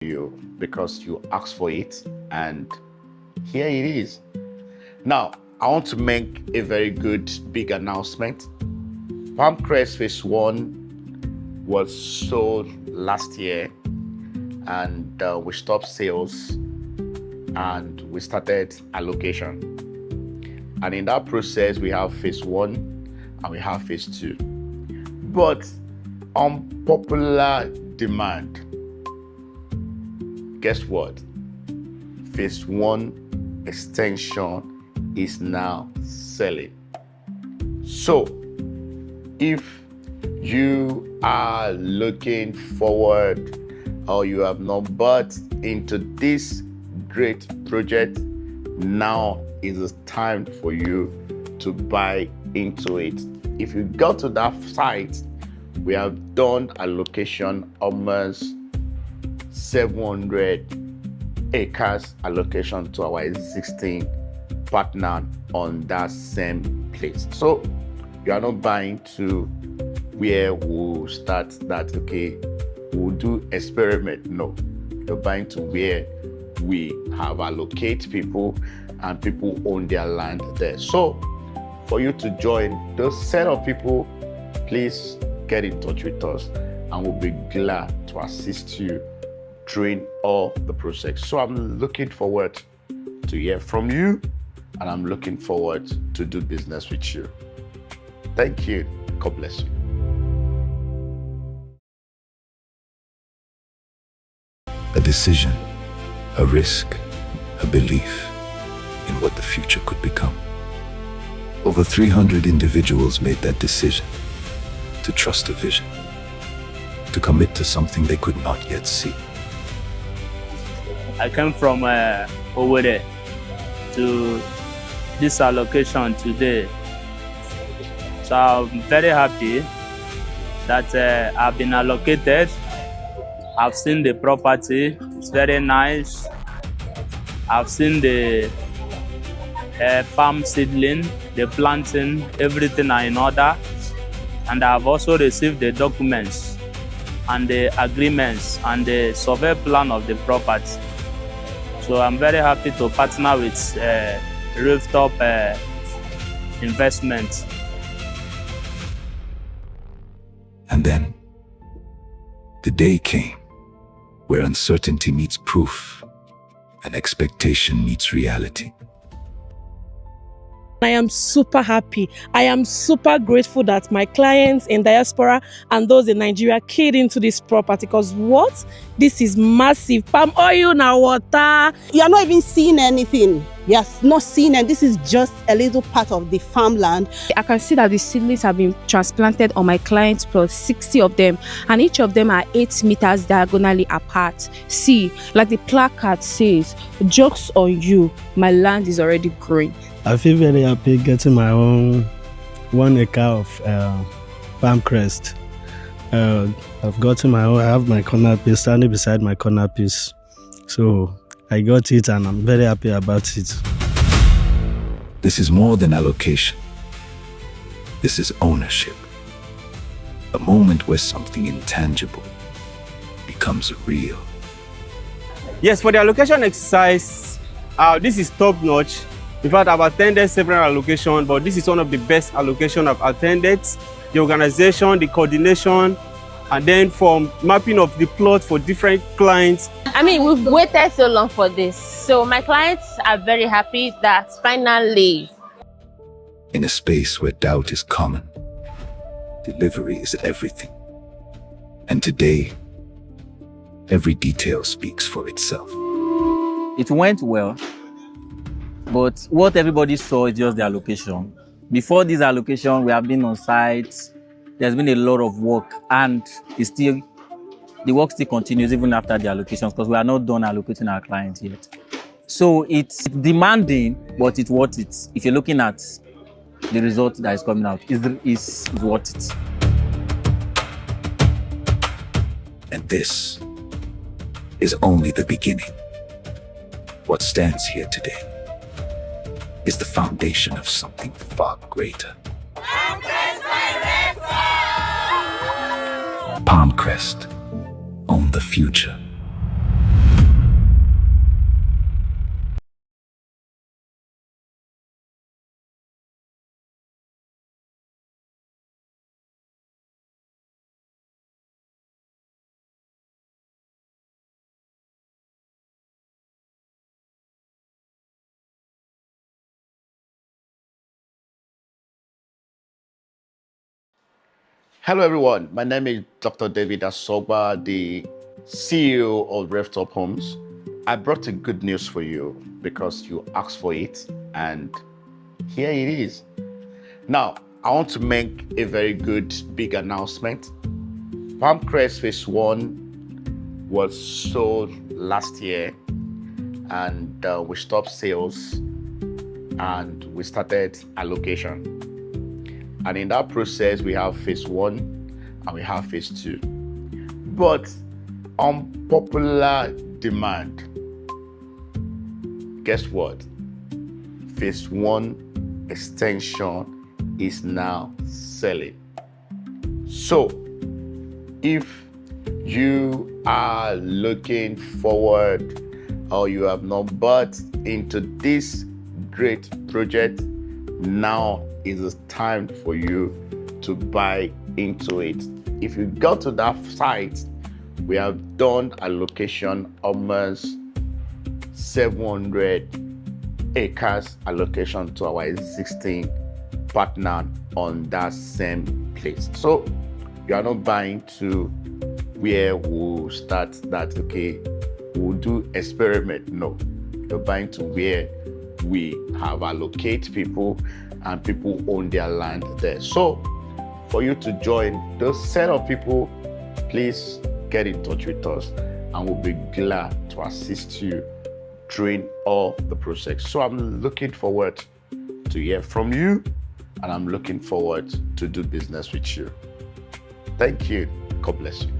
you because you asked for it, and here it is. Now, I want to make a very good big announcement. Palmcrest Phase 1 was sold last year, and we stopped sales and we started allocation. And in that process, we have Phase 1 and we have Phase 2. But on popular demand, guess what? Phase 1 extension is now selling. So if you are looking forward or you have not bought into this great project, now is the time for you to buy into it. If you go to that site, we have done allocation almost 700 acres allocation to our existing partner on that same place. So you are not buying to where we'll start that, okay, we'll do experiment. No, you're buying to where we have allocate people and people own their land there. So for you to join those set of people, please get in touch with us and we'll be glad to assist you during all the process. So I'm looking forward to hear from you, and I'm looking forward to do business with you. Thank you. God bless you. A decision, a risk, a belief in what the future could become. Over 300 individuals made that decision to trust a vision, to commit to something they could not yet see. I came from Ogunlade to this allocation today. So I'm very happy that I've been allocated. I've seen the property, it's very nice. I've seen the farm seedling, the planting, everything are in order. And I've also received the documents and the agreements and the survey plan of the property. So I'm very happy to partner with Reftop investment. And then the day came where uncertainty meets proof and expectation meets reality. I am super happy. I am super grateful that my clients in diaspora and those in Nigeria keyed into this property, because what? This is massive. Palm oil now water. You are not even seeing anything. Yes, not seeing, and this is just a little part of the farmland. I can see that the seedlings have been transplanted on my client's plot, 60 of them, and each of them are 8 meters diagonally apart. See, like the placard says, "Jokes on you, my land is already growing." I feel very happy getting my own 1 acre of Palmcrest. I've gotten my own, I have my corner piece standing beside my corner piece. So I got it and I'm very happy about it. This is more than allocation. This is ownership. A moment where something intangible becomes real. Yes, for the allocation exercise, this is top notch. In fact, I've attended several allocations, but this is one of the best allocations I've attended. The organization, the coordination, and then from mapping of the plot for different clients. I mean, we've waited so long for this. So my clients are very happy that finally. In a space where doubt is common, delivery is everything. And today, every detail speaks for itself. It went well. But what everybody saw is just the allocation. Before this allocation, we have been on site. There's been a lot of work, and the work still continues even after the allocations, because we are not done allocating our clients yet. So it's demanding, but it's worth it. If you're looking at the result that is coming out, is worth it. And this is only the beginning. What stands here today is the foundation of something far greater. Palmcrest, own the future. Hello, everyone. My name is Dr. David Assogba, the CEO of Reftop Homes. I brought a good news for you because you asked for it, and here it is. Now, I want to make a very good, big announcement. Palmcrest Phase 1 was sold last year, and we stopped sales and we started allocation. And in that process, we have Phase 1 and we have Phase 2. But on popular demand, guess what? Phase 1 extension is now selling. So if you are looking forward or you have not bought into this great project, now is the time for you to buy into it. If you go to that site, we have done allocation almost 700 acres allocation to our existing partner on that same place. So you are not buying to where we'll start that, okay, we'll do experiment. No, you're buying to where we have allocate people and people own their land there. So for you to join those set of people, please get in touch with us and we'll be glad to assist you during all the process. So I'm looking forward to hear from you and I'm looking forward to do business with you. Thank you. God bless you.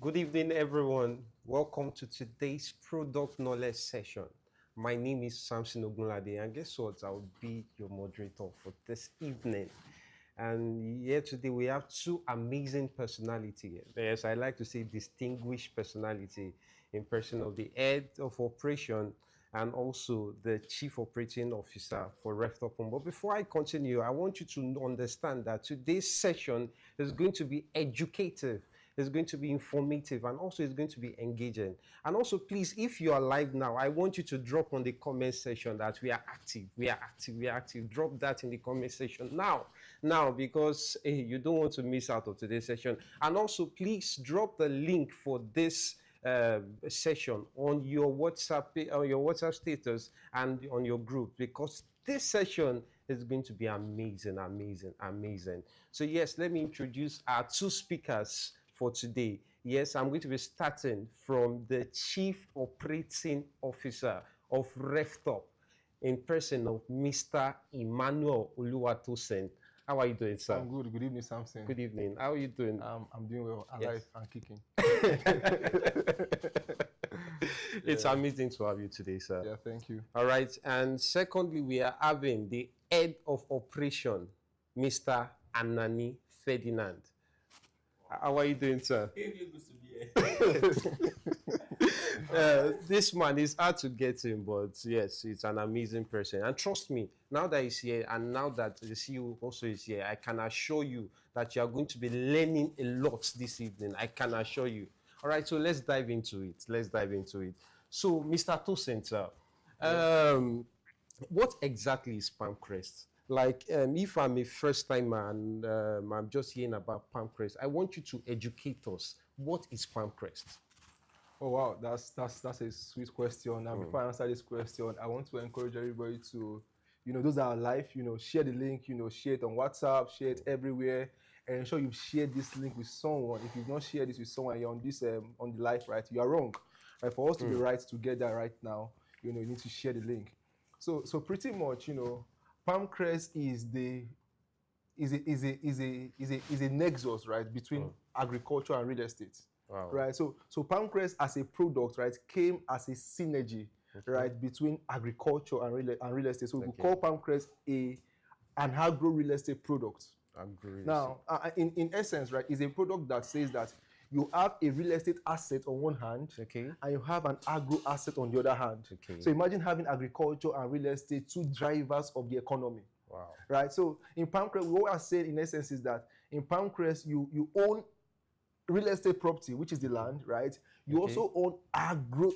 Good evening, everyone. Welcome to today's product knowledge session. My name is Samson Ogunlade, and guess what? I'll be your moderator for this evening. And here today we have two amazing personalities. Yes, I like to say distinguished personality in person of the head of operation and also the chief operating officer for Reftop. But before I continue, I want you to understand that today's session is going to be educative. It's going to be informative and also it's going to be engaging. And also, please, if you are live now, I want you to drop on the comment section that we are active, we are active, we are active. Drop that in the comment section now, because you don't want to miss out of today's session. And also, please drop the link for this session on your WhatsApp status and on your group, because this session is going to be amazing. So yes, let me introduce our two speakers for today. Yes, I'm going to be starting from the Chief Operating Officer of Reftop in person of Mr. Emmanuel Oluwatosin. How are you doing, sir? I'm good. Good evening, Samson. Good evening. How are you doing? I'm doing well, alive and kicking. It's amazing to have you today, sir. Yeah, thank you. All right. And secondly, we are having the head of operation, Mr. Anani Ferdinand. How are you doing, sir? This man is hard to get him, but yes, it's an amazing person. And trust me, now that he's here and now that the CEO also is here, I can assure you that you are going to be learning a lot this evening. I can assure you. All right, so let's dive into it. So, Mr. Tosin, sir, what exactly is Palmcrest? Like, if I'm a first timer and I'm just hearing about Palmcrest, I want you to educate us. What is Palmcrest? Oh wow, that's a sweet question. Now, before I answer this question, I want to encourage everybody to, those that are live, share the link, share it on WhatsApp, share it everywhere, and ensure you've shared this link with someone. If you've not shared this with someone, you're on this on the live, right? You are wrong. Right? For us to be right together right now, you need to share the link. So pretty much, Palmcrest is a nexus, right, between agriculture and real estate. Wow. Right. So Palmcrest as a product, right, came as a synergy, right, between agriculture and real estate. So we call Palmcrest an agro real estate product. Now, in essence, right, is a product that says that you have a real estate asset on one hand, and you have an agro asset on the other hand. So imagine having agriculture and real estate, two drivers of the economy. Wow. Right. So in Palmcrest, what we are saying in essence is that in Palmcrest, you own real estate property, which is the land, right? You also own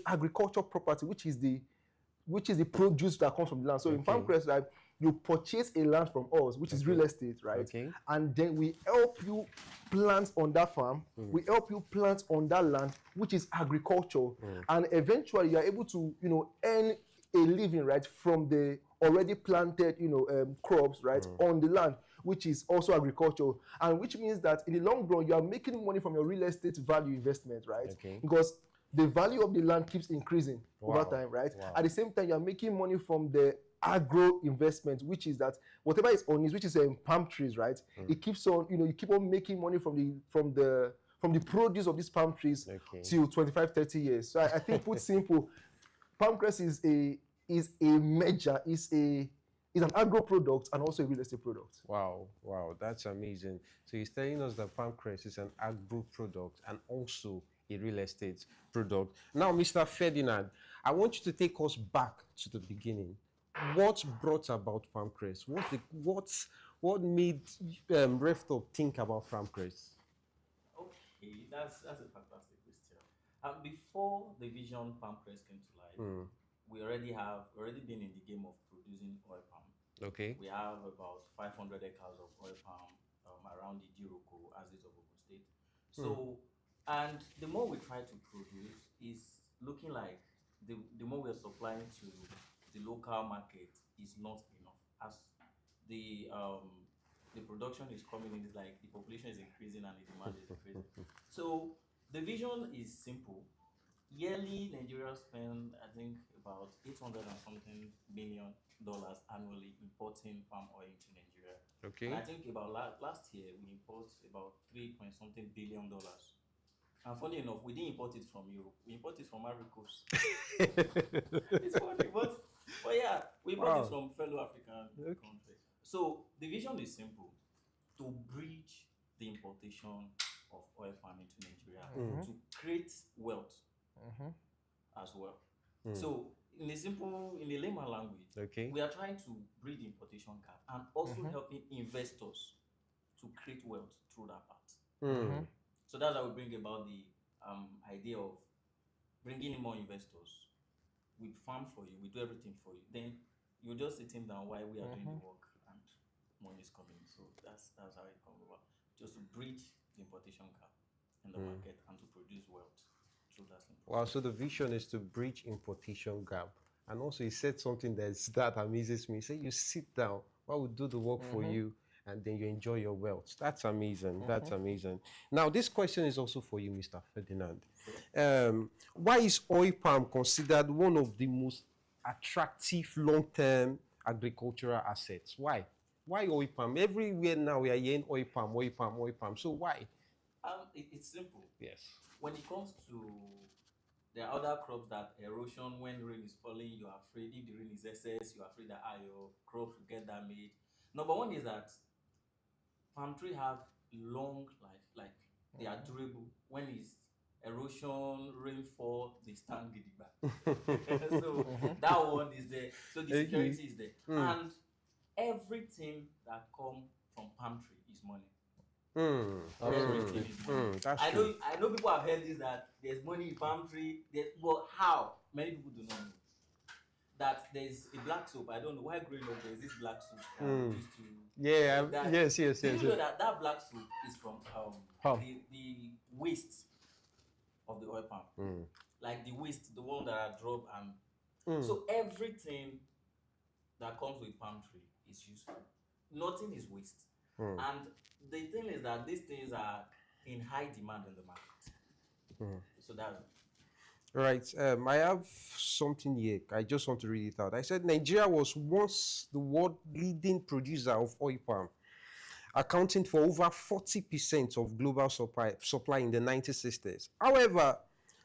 agricultural property, which is the produce that comes from the land. So in Palmcrest, right, you purchase a land from us, which is real estate, right? And then we help you plant on that farm. We help you plant on that land, which is agriculture. And eventually you are able to, earn a living, right, from the already planted, crops, right, on the land, which is also agriculture. And which means that in the long run, you are making money from your real estate value investment, right? Because the value of the land keeps increasing over time, right? At the same time, you are making money from the agro investment, which is that whatever is on it, which is palm trees, right? It keeps on, you keep on making money from the produce of these palm trees till 25, 30 years. So I think, put simple, Palmcrest is an agro product and also a real estate product. Wow, that's amazing. So he's telling us that Palmcrest is an agro product and also a real estate product. Now, Mr. Ferdinand, I want you to take us back to the beginning. What brought about Palmcrest? What made Reftop think about Palmcrest? Okay, that's a fantastic question. Before the vision Palmcrest came to life, we already been in the game of producing oil palm. We have about 500 acres of oil palm around the Jiroko, as is of Ogun State. So, and the more we try to produce, is looking like the more we are supplying to the local market is not enough. As the production is coming in, it's like the population is increasing and the demand is increasing. So the vision is simple. Yearly, Nigeria spend, I think, about $800 and something million annually importing palm oil into Nigeria. And I think about last year we imported about $3.something billion. And funny enough, we didn't import it from Europe. We imported it from Ivory Coast. It's funny, but yeah, we import it from fellow African countries. So the vision is simple: to bridge the importation of oil palm into Nigeria to create wealth as well. So in the layman language, we are trying to bridge the importation gap and also helping investors to create wealth through that part. So that's how we bring about the idea of bringing in more investors. We farm for you, we do everything for you. Then you just sit him down while we are doing the work and money is coming. So that's how it comes about. Just to bridge the importation gap in the market and to produce wealth through that. Wow, so the vision is to bridge importation gap. And also he said something that amazes me. He said you sit down while we do the work for you, and then you enjoy your wealth. That's amazing. That's amazing. Now, this question is also for you, Mr. Ferdinand. Why is oil palm considered one of the most attractive long-term agricultural assets? Why? Why oil palm? Everywhere now we are hearing oil palm, oil palm, oil palm. So why? It's simple. Yes. When it comes to there are other crops that erosion, when rain is falling, you are afraid if the rain is excess, you are afraid that your crops will get damaged. Number one is that palm trees have long life, like they are durable. When it's erosion, rainfall, they stand gidigba. So that one is there. So the security is there. And everything that comes from palm tree is money. Everything is money. I know people have heard this, that there's money in palm tree. But how? Many people do not know. That there's a black soap. I don't know why growing up there's this black soap. Used to, yes. You know that black soap is from the waste of the oil palm. Like the waste, the one that are dropped and so everything that comes with palm tree is useful. Nothing is waste. And the thing is that these things are in high demand in the market. So that's it. Right. I have something here. I just want to read it out. I said Nigeria was once the world leading producer of oil palm, accounting for over 40% of global supply in the 1960s. However,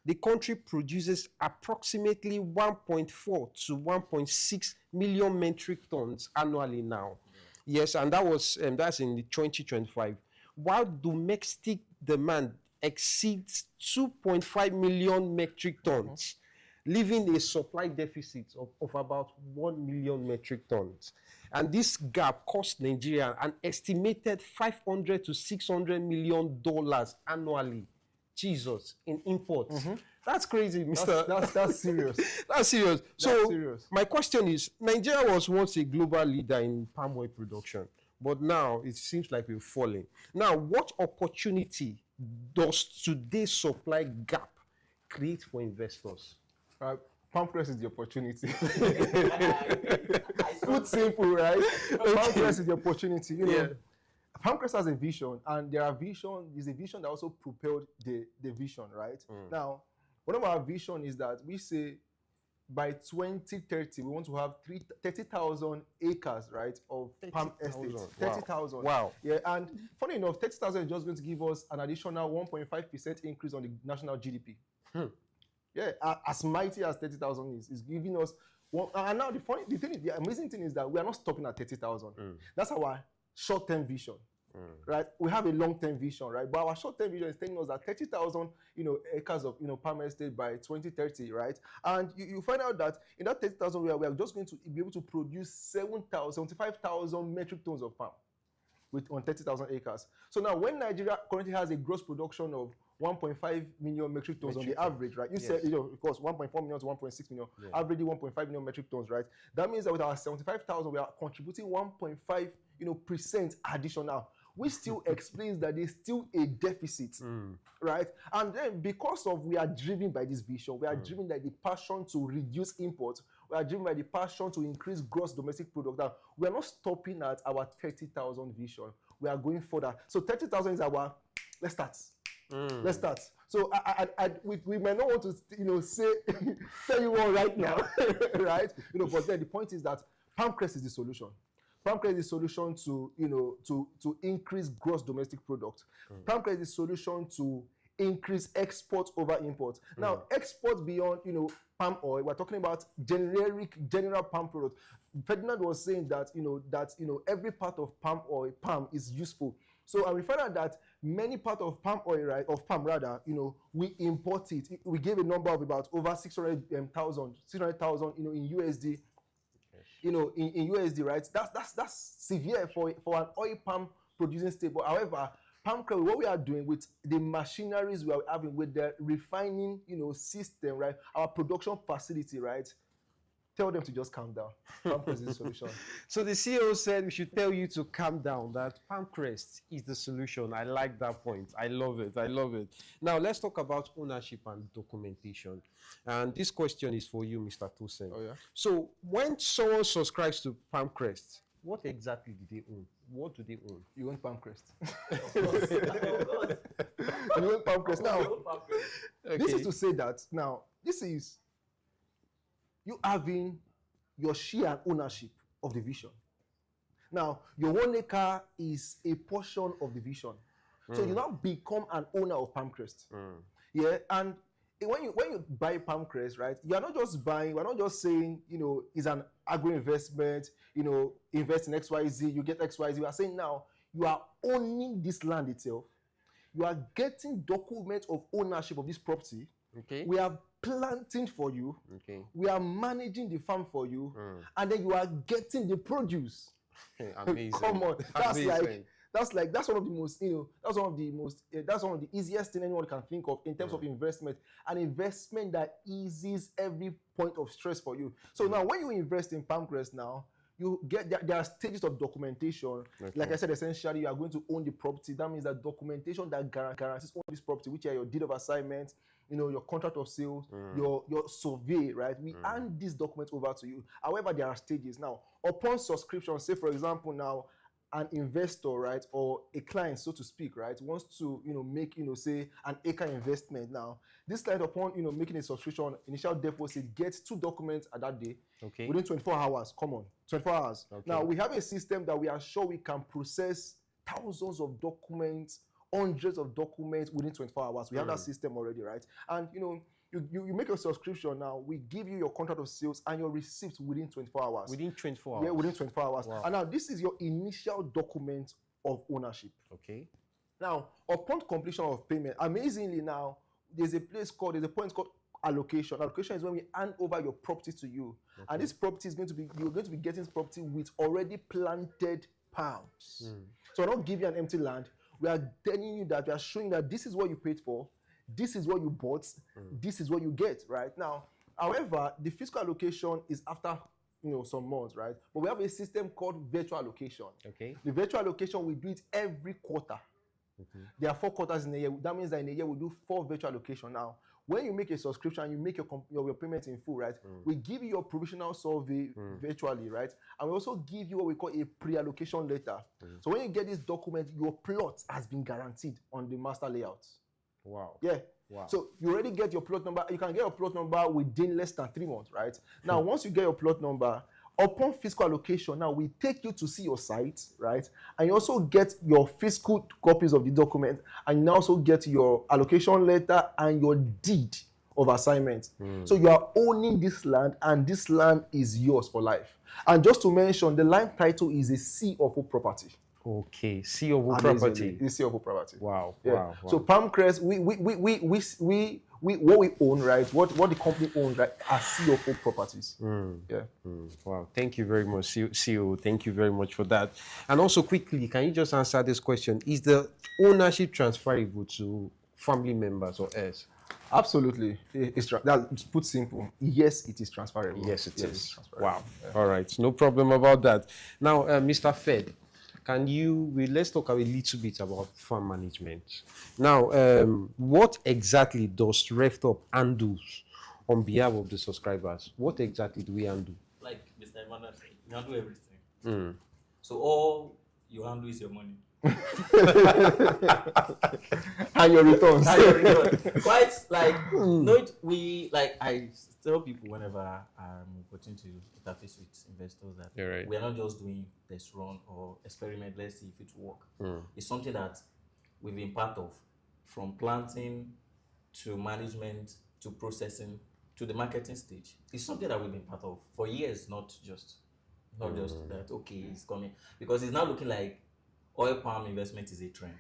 the country produces approximately 1.4 to 1.6 million metric tons annually now. Yes, and that's in the 2025. While domestic demand exceeds 2.5 million metric tons, leaving a supply deficit of about 1 million metric tons. And this gap cost Nigeria an estimated $500 to $600 million annually. Jesus, in imports. That's crazy, Mr. That's serious. That's serious. So, That's serious. my question is, Nigeria was once a global leader in palm oil production, but now it seems like we're falling. Now, what opportunity does today's supply gap create for investors? Palmcrest is the opportunity. Put simple, right? Palmcrest is the opportunity. You know, Palmcrest has a vision, and their vision is a vision that also propelled the vision, right? Now, one of our vision is that we say by 2030 we want to have 30,000 acres, right, of palm estates. 30,000. Wow. Yeah, and funny enough, 30,000 is just going to give us an additional 1.5% increase on the national GDP. Yeah, as mighty as 30,000 is giving us one. And now the amazing thing is that we are not stopping at 30,000. That's our short-term vision. Right, we have a long-term vision, right? But our short-term vision is telling us that 30,000, acres of, palm estate by 2030, right? And you find out that in that 30,000, we are just going to be able to produce 75,000 metric tons of palm on 30,000 acres. So now, when Nigeria currently has a gross production of 1.5 million metric tons on the average, right? You said, of course, 1.4 million to 1.6 million, averagely 1.5 million metric tons, right? That means that with our 75,000, we are contributing 1.5, percent additional, which still explains that there's still a deficit, right? And then because of we are driven by this vision, we are driven by the passion to reduce imports, we are driven by the passion to increase gross domestic product. Now, we are not stopping at our 30,000 vision. We are going further. So 30,000 is our, let's start. Let's start. So we may not want to, say, tell you all right now, right? But then the point is that Palmcrest is the solution. Palmcrest is the solution to, to increase gross domestic product. Palmcrest is the solution to increase export over import. Now, export beyond, palm oil, we're talking about general palm product. Ferdinand was saying that, every part of palm is useful. So we found out that many parts of palm oil, right, of palm rather, we import it. We gave a number of about over 600,000, in USD. In USD, right? That's severe for an oil palm producing state. But however, Palmcrest, what we are doing with the machineries we are having, with the refining, system, right? Our production facility, right? Tell them to just calm down. Palmcrest is the solution. So the CEO said we should tell you to calm down, that Palmcrest is the solution. I like that point. I love it. I love it. Now, let's talk about ownership and documentation. And this question is for you, Mr. Tosin. Oh, yeah? So when someone subscribes to Palmcrest, what exactly do they own? What do they own? You own Palmcrest. You own Palmcrest. Now, this is to say that, now, this is you having your share and ownership of the vision. Now, your 1 acre is a portion of the vision. So you now become an owner of Palmcrest. Yeah, and when you buy Palmcrest, right, you are not just buying, we're not just saying, it's an agro-investment, invest in XYZ, you get XYZ. We are saying now, you are owning this land itself. You are getting documents of ownership of this property. Okay. We are planting for you. Okay. We are managing the farm for you. And then you are getting the produce. Amazing. Come on. Amazing. That's one of the most, that's one of the easiest thing anyone can think of in terms of investment. An investment that eases every point of stress for you. So now when you invest in Palmcrest now, you get there are stages of documentation. Like I said, essentially you are going to own the property. That means that documentation that guarantees owning this property, which are your deed of assignment, your contract of sales, your survey, right? We hand these documents over to you. However, there are stages. Now, upon subscription, say for example now, an investor, right, or a client, so to speak, right, wants to, make, say, an acre investment. Now, this client, upon, making a subscription, initial deposit, gets 2 documents at that day. Okay. Within 24 hours. Come on, 24 hours. Okay. Now, we have a system that we are sure we can process thousands of documents, hundreds of documents within 24 hours. We have that system already, right? And, you make a subscription now, we give you your contract of sales and your receipts within 24 hours. Within 24 hours? Yeah, within 24 hours. Wow. And now this is your initial document of ownership. Okay. Now, upon completion of payment, amazingly now, there's a point called allocation. Allocation is when we hand over your property to you. Okay. And this property is you're going to be getting this property with already planted palms. So we're not giving you an empty land. We are telling you that, we are showing that this is what you paid for, this is what you bought, this is what you get, right? Now, however, the fiscal allocation is after some months, right? But we have a system called virtual allocation. Okay. The virtual allocation, we do it every quarter. There are 4 quarters in a year. That means that in a year we do 4 virtual allocation. Now, when you make a subscription, you make your payment in full, right? We give you your provisional survey virtually, right? And we also give you what we call a pre-allocation letter. So when you get this document, your plot has been guaranteed on the master layout. Wow. Yeah. Wow. So you already get your plot number. You can get your plot number within less than 3 months, right? Now, once you get your plot number, upon fiscal allocation, now we take you to see your site, right? And you also get your fiscal copies of the document, and you also get your allocation letter and your deed of assignment. So you are owning this land, and this land is yours for life. And just to mention, the land title is a C of O property. Okay, C of O property. It's C of O property. Wow. Yeah. Wow. So Palmcrest, we what we own, right? What the company owns, right, are C of O properties. Yeah. Wow. Thank you very much, CEO. Thank you very much for that. And also, quickly, can you just answer this question? Is the ownership transferable to family members or heirs? Absolutely. That's put simple. Yes, it is transferable. Yes, it is. It's transferable. Wow. Yeah. All right. No problem about that. Now, Mr. Fed, let's talk a little bit about farm management. Now, what exactly does Reftop handle on behalf of the subscribers? What exactly do we handle? Like Mr. Emmanuel said, you handle everything. So all you handle is your money. And your returns. Quite like, I tell people whenever I'm opportunity to interface with investors that we are not just doing test run or experiment, let's see if it will work. It's something that we've been part of, from planting to management to processing to the marketing stage. It's something that we've been part of for years, not just that, okay, it's coming. Because it's now looking like oil palm investment is a trend.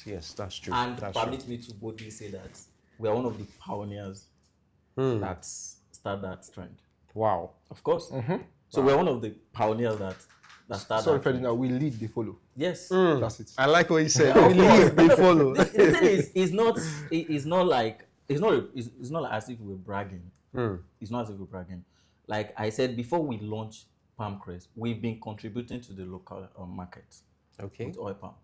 Yes, that's true. And permit me to boldly say that we are one of the pioneers that start that trend. Wow. Of course. So we're one of the pioneers that start Sorry, that trend. Ferdinand, we lead, they follow. Yes. That's it. I like what you said. We lead, they follow. The thing is, it's not like as if we're bragging. It's not as if we're bragging. Like I said, before we launched Palmcrest, we've been contributing to the local market. Okay. With oil palm.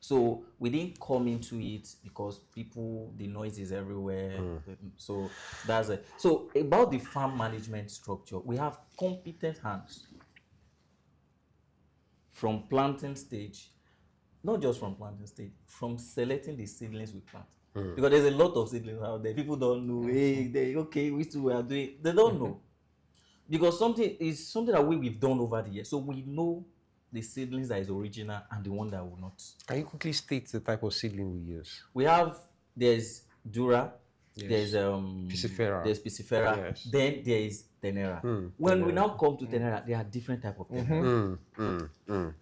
So we didn't come into it because the noise is everywhere. So that's it. So about the farm management structure, we have competent hands from planting stage, not just from planting stage, from selecting the seedlings we plant. Because there's a lot of seedlings out there. People don't know, we are doing. They don't know. Because something that we've done over the years. So we know the seedlings that is original and the one that will not. Can you quickly state the type of seedling we use? There's Dura, yes. There's Piscifera. There's Piscifera, yes. Then there is Tenera. When we now come to Tenera, there are different type of Tenera.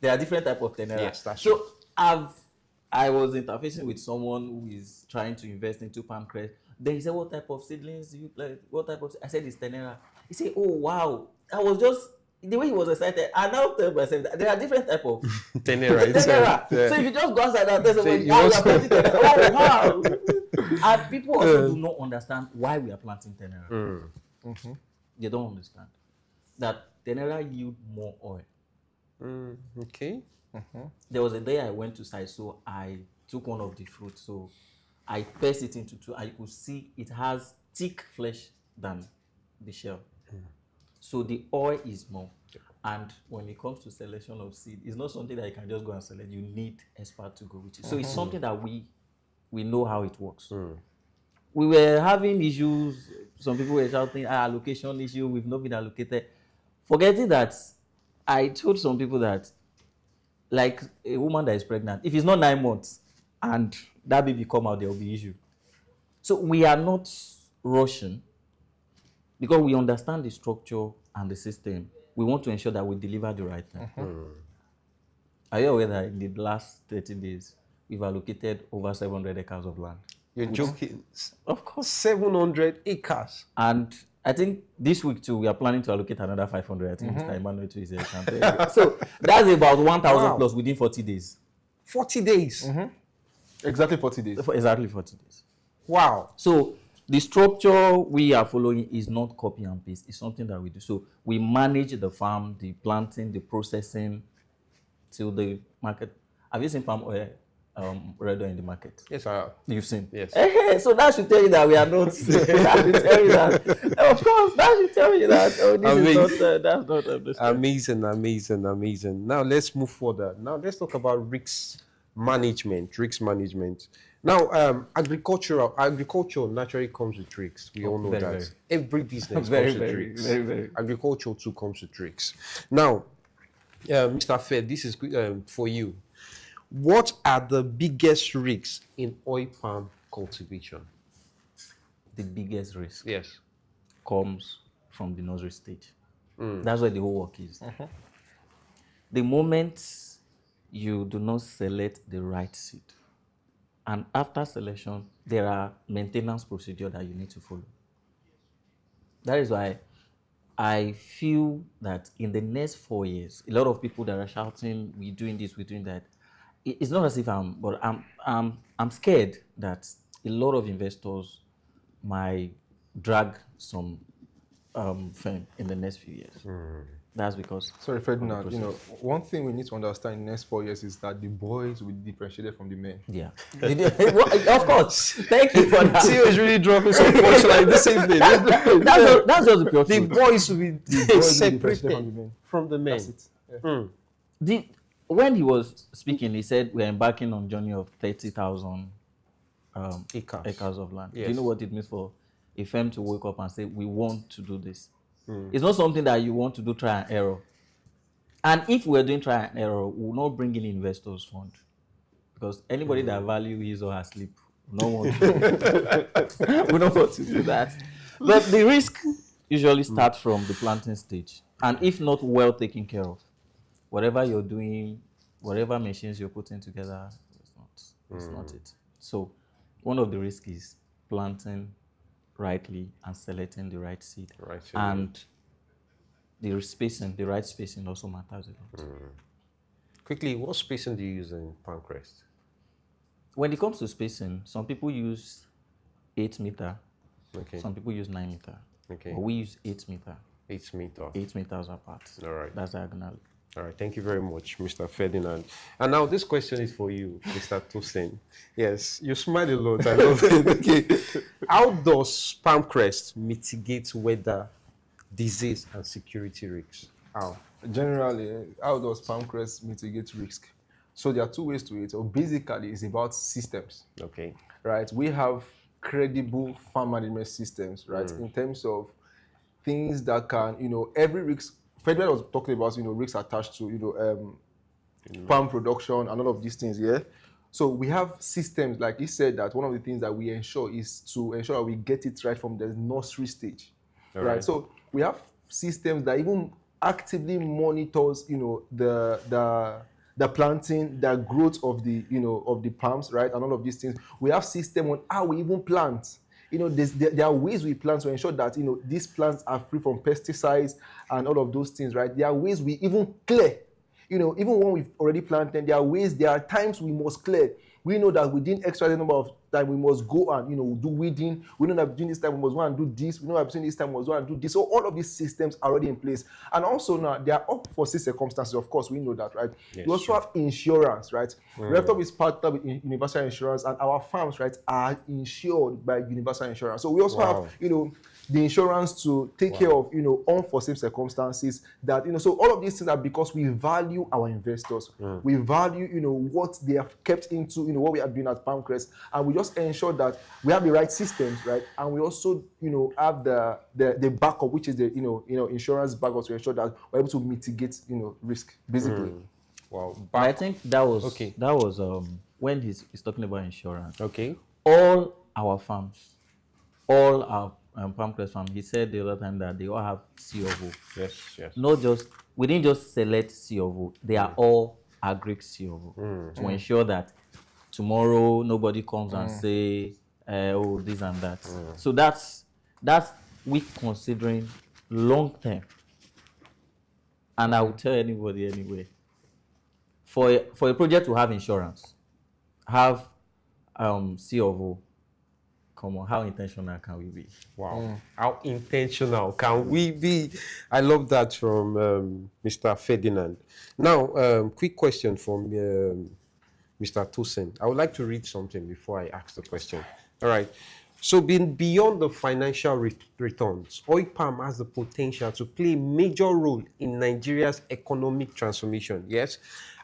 There are different type of Tenera. Yes, that's true. So I was interfacing with someone who is trying to invest into Palmcrest. Then he said, "What type of seedlings do you play? What type of?" I said, "It's Tenera." He said, "Oh wow!" I was just the way he was excited. I now tell myself that there are different type of Tenera. Tenera. Yeah. So if you just go outside and there's someone, oh wow! And people also do not understand why we are planting Tenera. They don't understand that Tenera yield more oil. Okay. There was a day I went to site, so I took one of the fruits. So I pressed it into two. I could see it has thick flesh than the shell. So the oil is more. And when it comes to selection of seed, it's not something that you can just go and select. You need expert to go with it. So it's something that we know how it works. We were having issues. Some people were shouting, allocation issue, we've not been allocated. Forgetting that, I told some people that, like a woman that is pregnant, if it's not 9 months and that baby come out, there will be issue. So we are not rushing because we understand the structure and the system. We want to ensure that we deliver the right thing. Are you aware that in the last 30 days, we've allocated over 700 acres of land. You're joking. Of course. 700 acres. And I think this week too, we are planning to allocate another 500. I think Mr. Emmanuel too is here. So that's about 1,000 plus within 40 days. 40 days? Exactly 40 days. Exactly 40 days. Wow. So the structure we are following is not copy and paste. It's something that we do. So we manage the farm, the planting, the processing till the market. Have you seen palm oil redder in the market? Yes, I have. You've seen? Yes. So that should tell you that we are not. That should tell you that. Of course, that should tell you that. Oh, this is not. That's not this. Amazing. Now let's move further. Now let's talk about risk management. Now, agriculture naturally comes with risks. We all know that. Very. Every business Very, comes with very, risks. very. Agriculture too comes with risks. Now, Mr. Fed, this is for you. What are the biggest risks in oil palm cultivation? The biggest risk, yes, comes from the nursery stage. That's where the whole work is. The moment you do not select the right seed, and after selection, there are maintenance procedures that you need to follow. That is why I feel that in the next 4 years, a lot of people that are shouting, "We're doing this, we're doing that." It's not as if I'm scared that a lot of investors might drag some firm in the next few years. That's because. Sorry, Ferdinand. One thing we need to understand in the next 4 years is that the boys will be differentiated from the men. Yeah. Of course. Thank you for that. CEO is really dropping some points like the same thing. That's just the pure The truth. boys will be differentiated separated from the men. That's it. Yeah. When he was speaking, he said we're embarking on a journey of 30,000 acres of land. Yes. Do you know what it means for a firm to wake up and say, we want to do this? It's not something that you want to do try and error. And if we're doing try and error, we will not bring in investors fund. Because anybody that value his or her sleep will not want to, we don't want to do that. But the risk usually starts from the planting stage. And if not well taken care of, whatever you're doing, whatever machines you're putting together, it's not it. So one of the risks is planting rightly and selecting the right seed. And the right spacing also matters a lot. Quickly, what spacing do you use in Palmcrest? When it comes to spacing, some people use 8 meter. Okay. Some people use 9 meter. Okay. But we use 8 meter. 8 meter. 8 meters apart. All right. That's diagonal. All right, thank you very much, Mr. Ferdinand. And now this question is for you, Mr. Tosin. Yes, you smile a lot. I love it. Okay. How does Palmcrest mitigate weather, disease, and security risks? How? Generally, how does Palmcrest mitigate risk? So there are two ways to it. So basically, it's about systems. Okay. Right. We have credible farm management systems, right? In terms of things that can, every risk. Ferdinand was talking about, risks attached to, palm production and all of these things, yeah? So we have systems, like he said, that one of the things that we ensure is to ensure that we get it right from the nursery stage, right? So we have systems that even actively monitors, the planting, the growth of the palms, right? And all of these things. We have system on how we even plant. There are ways we plant to ensure that, these plants are free from pesticides and all of those things, right? There are ways we even clear, even when we've already planted, there are times we must clear. We know that within X number of time, we must go and, do weeding. We know that between this time, we must go and do this. We know that between this time, we must go and do this. So all of these systems are already in place. And also now, they are up for circumstances. Of course, we know that, right? Yes, we also have insurance, right? Reftop is partnered with universal insurance, and our farms, right, are insured by universal insurance. So we also have, the insurance to take care of, unforeseen circumstances that, so all of these things are because we value our investors. We value, what they have kept into, what we are doing at Palmcrest, and we just ensure that we have the right systems, right? And we also, have the backup, which is the, insurance backup to ensure that we're able to mitigate, risk, basically. Wow. But I think that was Okay. that was when he's talking about insurance. Okay. All our farms, all our Palmcrest farm, he said the other time that they all have C of O. Yes. We didn't just select C of O. They are all agric C of O to ensure that tomorrow nobody comes and say, oh, this and that. So that's we considering long term. And I will tell anybody anyway, for a project to have insurance, have C of O. Come on, how intentional can we be? Wow. How intentional can we be? I love that from Mr. Ferdinand. Now, quick question from Mr. Tosin. I would like to read something before I ask the question. All right. So beyond the financial returns, oil palm has the potential to play a major role in Nigeria's economic transformation. Yes.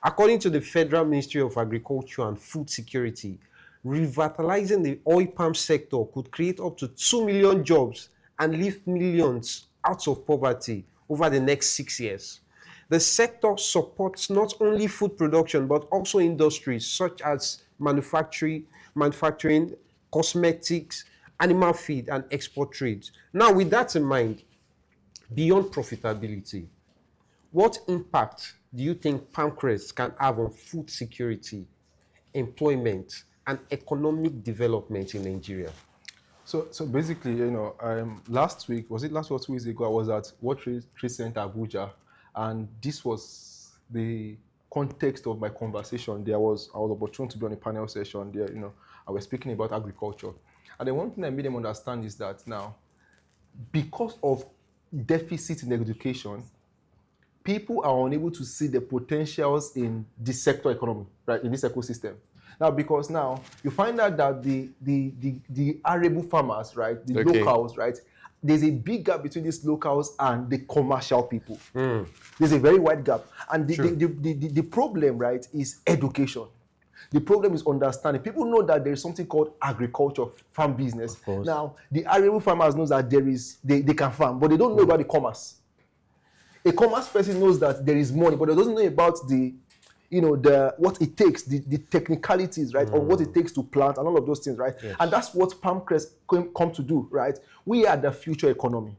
According to the Federal Ministry of Agriculture and Food Security, revitalizing the oil palm sector could create up to 2 million jobs and lift millions out of poverty over the next 6 years. The sector supports not only food production, but also industries such as manufacturing, cosmetics, animal feed, and export trades. Now, with that in mind, beyond profitability, what impact do you think Palmcrest can have on food security, employment, and economic development in Nigeria? So basically, last week, was it last or 2 weeks ago, I was at World Trade Center Abuja, and this was the context of my conversation. I was opportune to be on a panel session there. I was speaking about agriculture, and the one thing I made them understand is that now, because of deficit in education, people are unable to see the potentials in this sector economy, right, in this ecosystem. Now, because now you find out that the arable farmers, right, the locals, right, there's a big gap between these locals and the commercial people. There's a very wide gap. And the problem, right, is education. The problem is understanding. People know that there is something called agriculture, farm business. Now, the arable farmers know that they can farm, but they don't know about the commerce. A commerce person knows that there is money, but they doesn't know about what it takes, the technicalities, right, or what it takes to plant and all of those things, right? Yes. And that's what Palmcrest come to do, right? We are the future economy.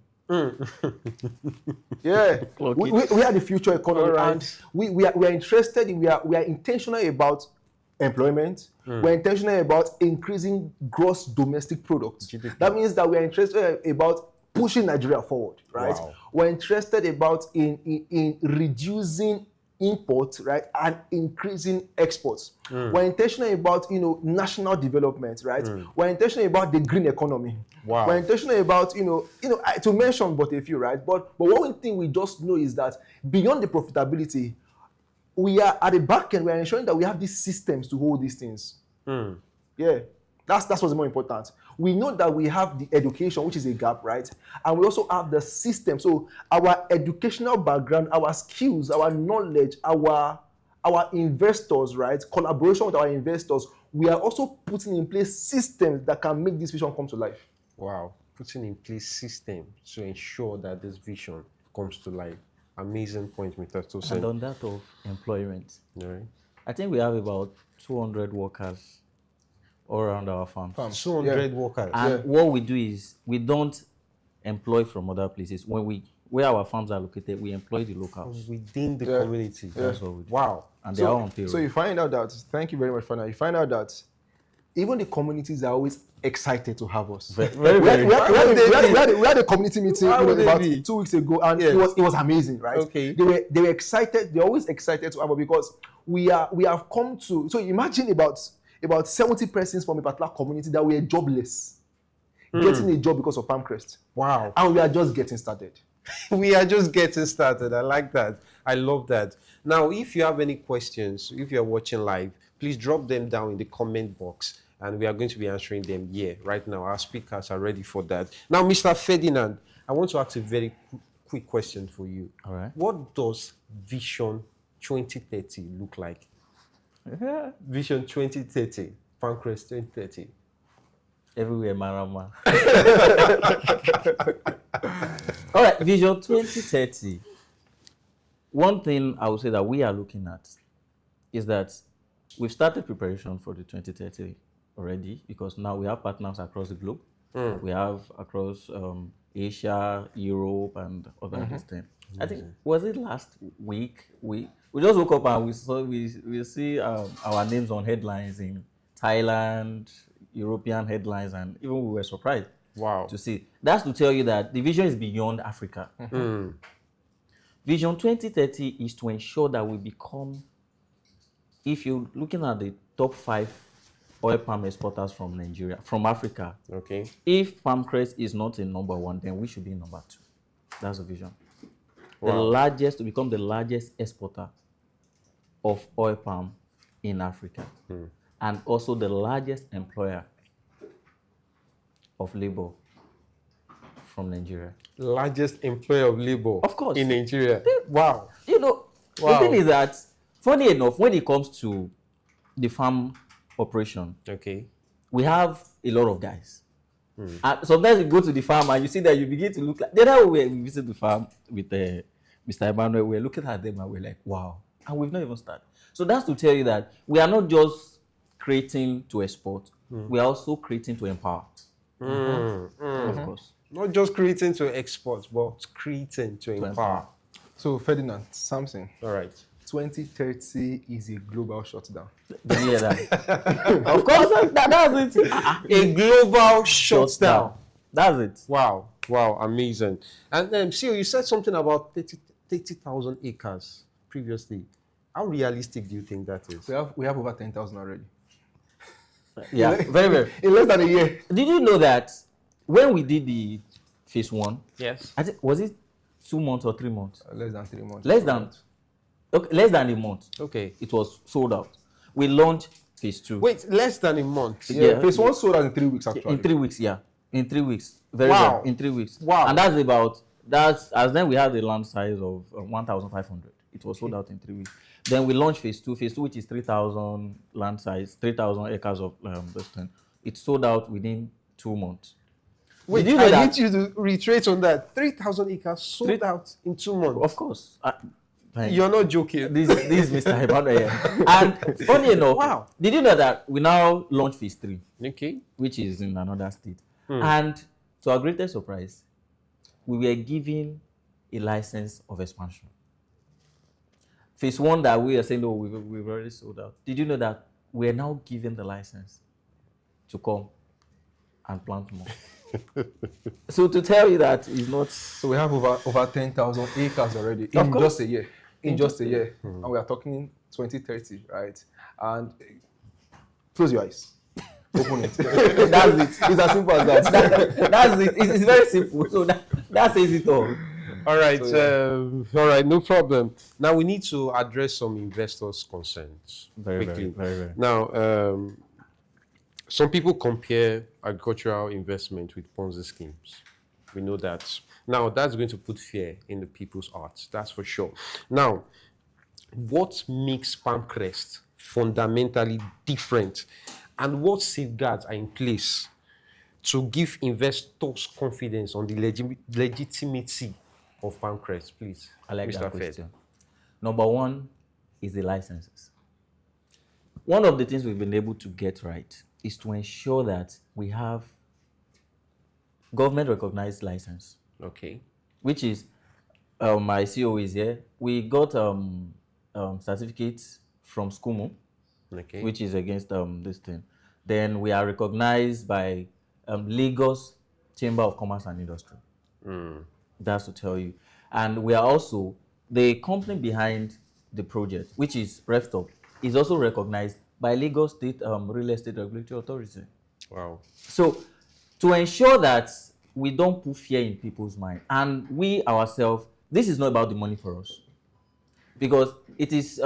Yeah, we are the future economy, right. And we are interested in, we are intentional about employment. We're intentional about increasing gross domestic product. That means that we are interested about pushing Nigeria forward, right? Wow. We're interested about in reducing imports, right, and increasing exports. We're intentional about national development, right? We're intentional about the green economy. Wow. We're intentional about to mention but a few, right? But one thing we just know is that beyond the profitability, we are at the back end. We are ensuring that we have these systems to hold these things. Yeah, that's what's more important. We know that we have the education, which is a gap, right? And we also have the system. So our educational background, our skills, our knowledge, our investors, right? Collaboration with our investors. We are also putting in place systems that can make this vision come to life. Wow, putting in place systems to ensure that this vision comes to life. Amazing point, Mr. Tosin. And on that of employment, right. I think we have about 200 workers all around our farms. 200 workers. And what we do is we don't employ from other places. Where our farms are located, we employ the locals within the community. That's what we do. Wow. And they are on payroll. So you find out that, thank you very much for that. You find out that even the communities are always excited to have us. We had a community meeting about 2 weeks ago, and it was amazing, right? Okay. They were excited. They're always excited to have us because we have come to. So imagine about 70 persons from a particular community that were jobless, getting a job because of Palmcrest. Wow. And we are just getting started. We are just getting started. I like that. I love that. Now, if you have any questions, if you're watching live, please drop them down in the comment box, and we are going to be answering them here right now. Our speakers are ready for that. Now, Mr. Ferdinand, I want to ask a very quick question for you. All right. What does Vision 2030 look like? Vision 2030, Palmcrest 2030. Everywhere, Marama. All right, Vision 2030. One thing I would say that we are looking at is that we've started preparation for the 2030 already, because now we have partners across the globe. We have across Asia, Europe, and other systems. I think, was it last week? We just woke up and we see our names on headlines in Thailand, European headlines, and even we were surprised Wow. to see. That's to tell you that the vision is beyond Africa. Vision 2030 is to ensure that we become, if you're looking at the top 5 oil palm exporters from Nigeria, from Africa, Okay. if Palmcrest is not in number 1, then we should be in number 2. That's the vision. The Wow. largest, to become the largest exporter of oil palm in Africa, and also the largest employer of labor from Nigeria. Largest employer of labor. Of course. In Nigeria. Wow. You know, Wow. the thing is that, funny enough, when it comes to the farm operation, Okay. we have a lot of guys. And sometimes you go to the farm and you see that you begin to look like, the other way we visit the farm with Mr. Emmanuel, we're looking at them and we're like, wow. And we've not even started. So that's to tell you that we are not just creating to export, we are also creating to empower. Of course. Not just creating to export, but creating to empower. So Ferdinand, Samson, All right. 2030 is a global shutdown. Yeah, that. Of course, that's it. A global shutdown. That's it. Wow. Wow. Amazing. And see, you said something about 30,000 acres previously. How realistic do you think that is? We have over 10,000 already. Yeah, very, very. In less than a year. Did you know that when we did the phase 1, Yes. I think, was it 2 months or 3 months? Less than 3 months. Less than a month. Okay. It was sold out. We launched phase 2. Wait, less than a month. Yeah, phase 1 sold out in 3 weeks actually. In 3 weeks, yeah. In 3 weeks. Very Wow. well. In 3 weeks. Wow. And as then we had the land size of 1,500. It was sold out in 3 weeks. Then we launched phase 2, which is 3,000 land size, 3,000 acres of this thing. It sold out within 2 months. Wait, Did you know I that? need you to reiterate on that. 3,000 acres sold out in 2 months. Of course. You're not joking. This is Mr. Emmanuel. And funny enough, Wow. did you know that we now launch phase 3, Okay. which is in another state? And to our greatest surprise, we were given a license of expansion. Phase 1 that we are saying, no, we've already sold out. Did you know that we are now given the license to come and plant more? So to tell you that is not. So we have over 10,000 acres already Of in course. just a year. In just a year. And we are talking 2030, right? And close your eyes. Open it. That's it. It's as simple as that. That's it. It's very simple. So that says it all. All right. So, All right. No problem. Now we need to address some investors' concerns Very, quickly. very. Now, some people compare agricultural investment with Ponzi schemes. We know that. Now, that's going to put fear in the people's hearts. That's for sure. Now, what makes Palmcrest fundamentally different, and what safeguards are in place to give investors confidence on the legitimacy of Palmcrest, please? I like Mr. that Fed. question. Number 1 is the licenses. One of the things we've been able to get right is to ensure that we have government-recognized license, Okay. which is my CO is here. We got certificates from SCUMO, Okay. which is against this thing. Then we are recognized by Lagos Chamber of Commerce and Industry. That's to tell you. And we are also, the company behind the project, which is Reftop, is also recognized by Lagos State Real Estate Regulatory Authority. Wow. So to ensure that we don't put fear in people's mind, and we ourselves, this is not about the money for us. Because it is,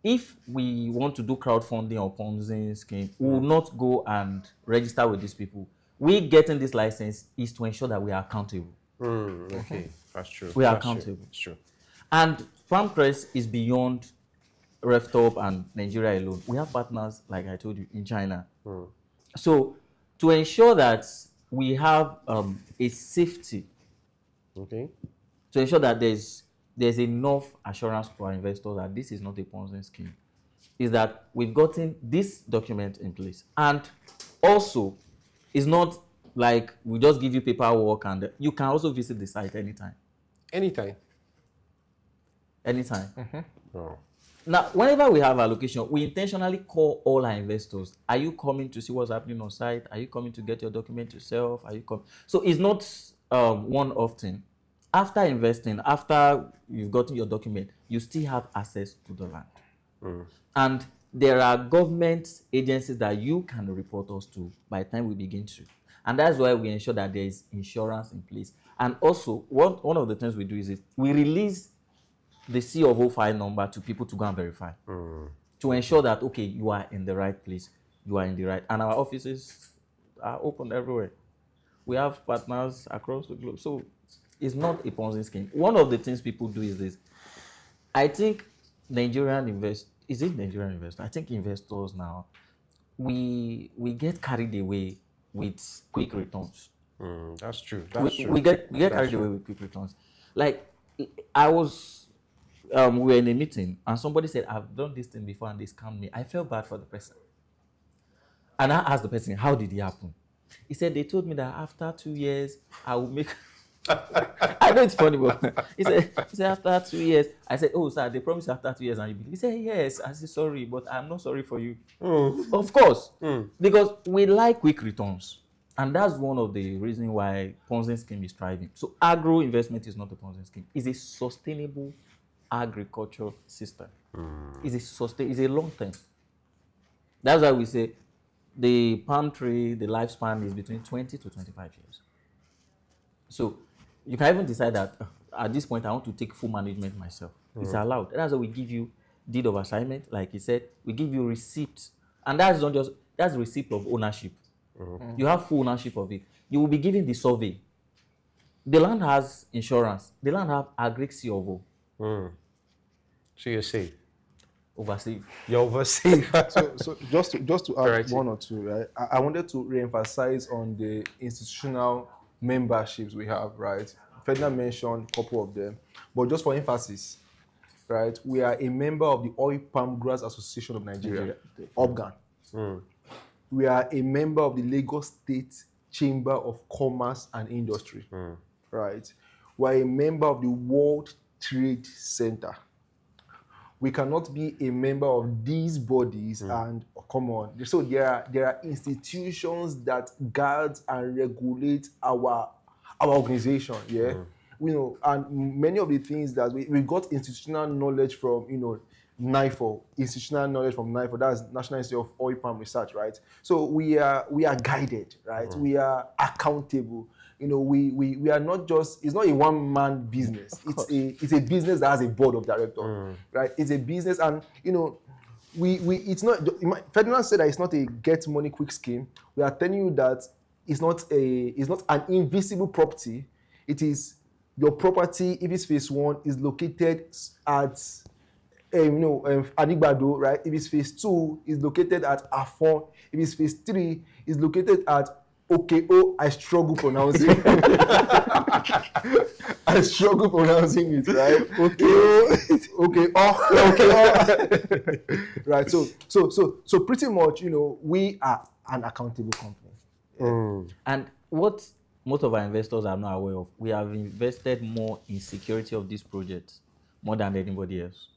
if we want to do crowdfunding or Ponzi scheme, we will not go and register with these people. We getting this license is to ensure that we are accountable. Okay. That's true. We are That's true. accountable. It's true. And Palmcrest is beyond Reftop and Nigeria alone. We have partners, like I told you, in China. So to ensure that we have a safety, Okay. to ensure that there's enough assurance to our investors that this is not a Ponzi scheme, is that we've gotten this document in place. And also, it's not like we just give you paperwork and you can also visit the site anytime. Anytime. Anytime. Oh. Now, whenever we have allocation, we intentionally call all our investors. Are you coming to see what's happening on site? Are you coming to get your document yourself? Are you coming? So it's not one-off thing. After investing, after you've gotten your document, you still have access to the land. And there are government agencies that you can report us to by the time we begin to. And that's why we ensure that there is insurance in place. And also, one of the things we do is we release the C of O file number to people to go and verify. To ensure that, okay, you are in the right place, you are in the right, and our offices are open everywhere. We have partners across the globe. So it's not a Ponzi scheme. One of the things people do is this. I think Nigerian investors, I think investors now, we get carried away with quick returns. That's true. We get carried away with quick returns. Like, I was, we were in a meeting and somebody said, I've done this thing before and they scammed me. I felt bad for the person. And I asked the person, how did it happen? He said, they told me that after 2 years, I will make... I know it's funny, but he said after 2 years, I said, oh, sir, they promised after 2 years and you believe. He said, yes. I said, sorry, but I'm not sorry for you. Of course, because we like quick returns. And that's one of the reasons why Ponzi scheme is thriving. So agro investment is not a Ponzi scheme. It's a sustainable agriculture system. It's a long term. That's why we say the palm tree, the lifespan is between 20 to 25 years. So you can even decide that at this point I want to take full management myself. It's allowed. That's why we give you deed of assignment, like he said. We give you receipt, and that's not just that's receipt of ownership. You have full ownership of it. You will be given the survey. The land has insurance. The land have agric C of O. So you're safe. Oversafe. You're oversafe. so just to add one or two, right? I wanted to re-emphasize on the institutional memberships we have, right? Ferdinand mentioned a couple of them, but just for emphasis, right? We are a member of the Oil Palm Grass Association of Nigeria, OPGAN. We are a member of the Lagos State Chamber of Commerce and Industry, right? We are a member of the World Trade Center. We cannot be a member of these bodies and come on. So there are institutions that guard and regulate our organization. Yeah, you know, and many of the things that we got institutional knowledge from, you know, NIFO, institutional knowledge from NIFO. That's National Institute of Oil Palm Research, right? So we are guided, right? We are accountable. You know, we are not just, it's not a one-man business. It's a business that has a board of directors, right? It's a business, and you know, it's not, Ferdinand said that it's not a get money quick scheme. We are telling you that it's not an invisible property. It is your property. If it's phase 1, is located at Anigbado, right? If it's phase 2, is located at Afon. If it's phase 3, is located at I struggle pronouncing it. I struggle pronouncing it, right? Right. So pretty much, you know, we are an accountable company. And what most of our investors are not aware of, we have invested more in security of this project more than anybody else.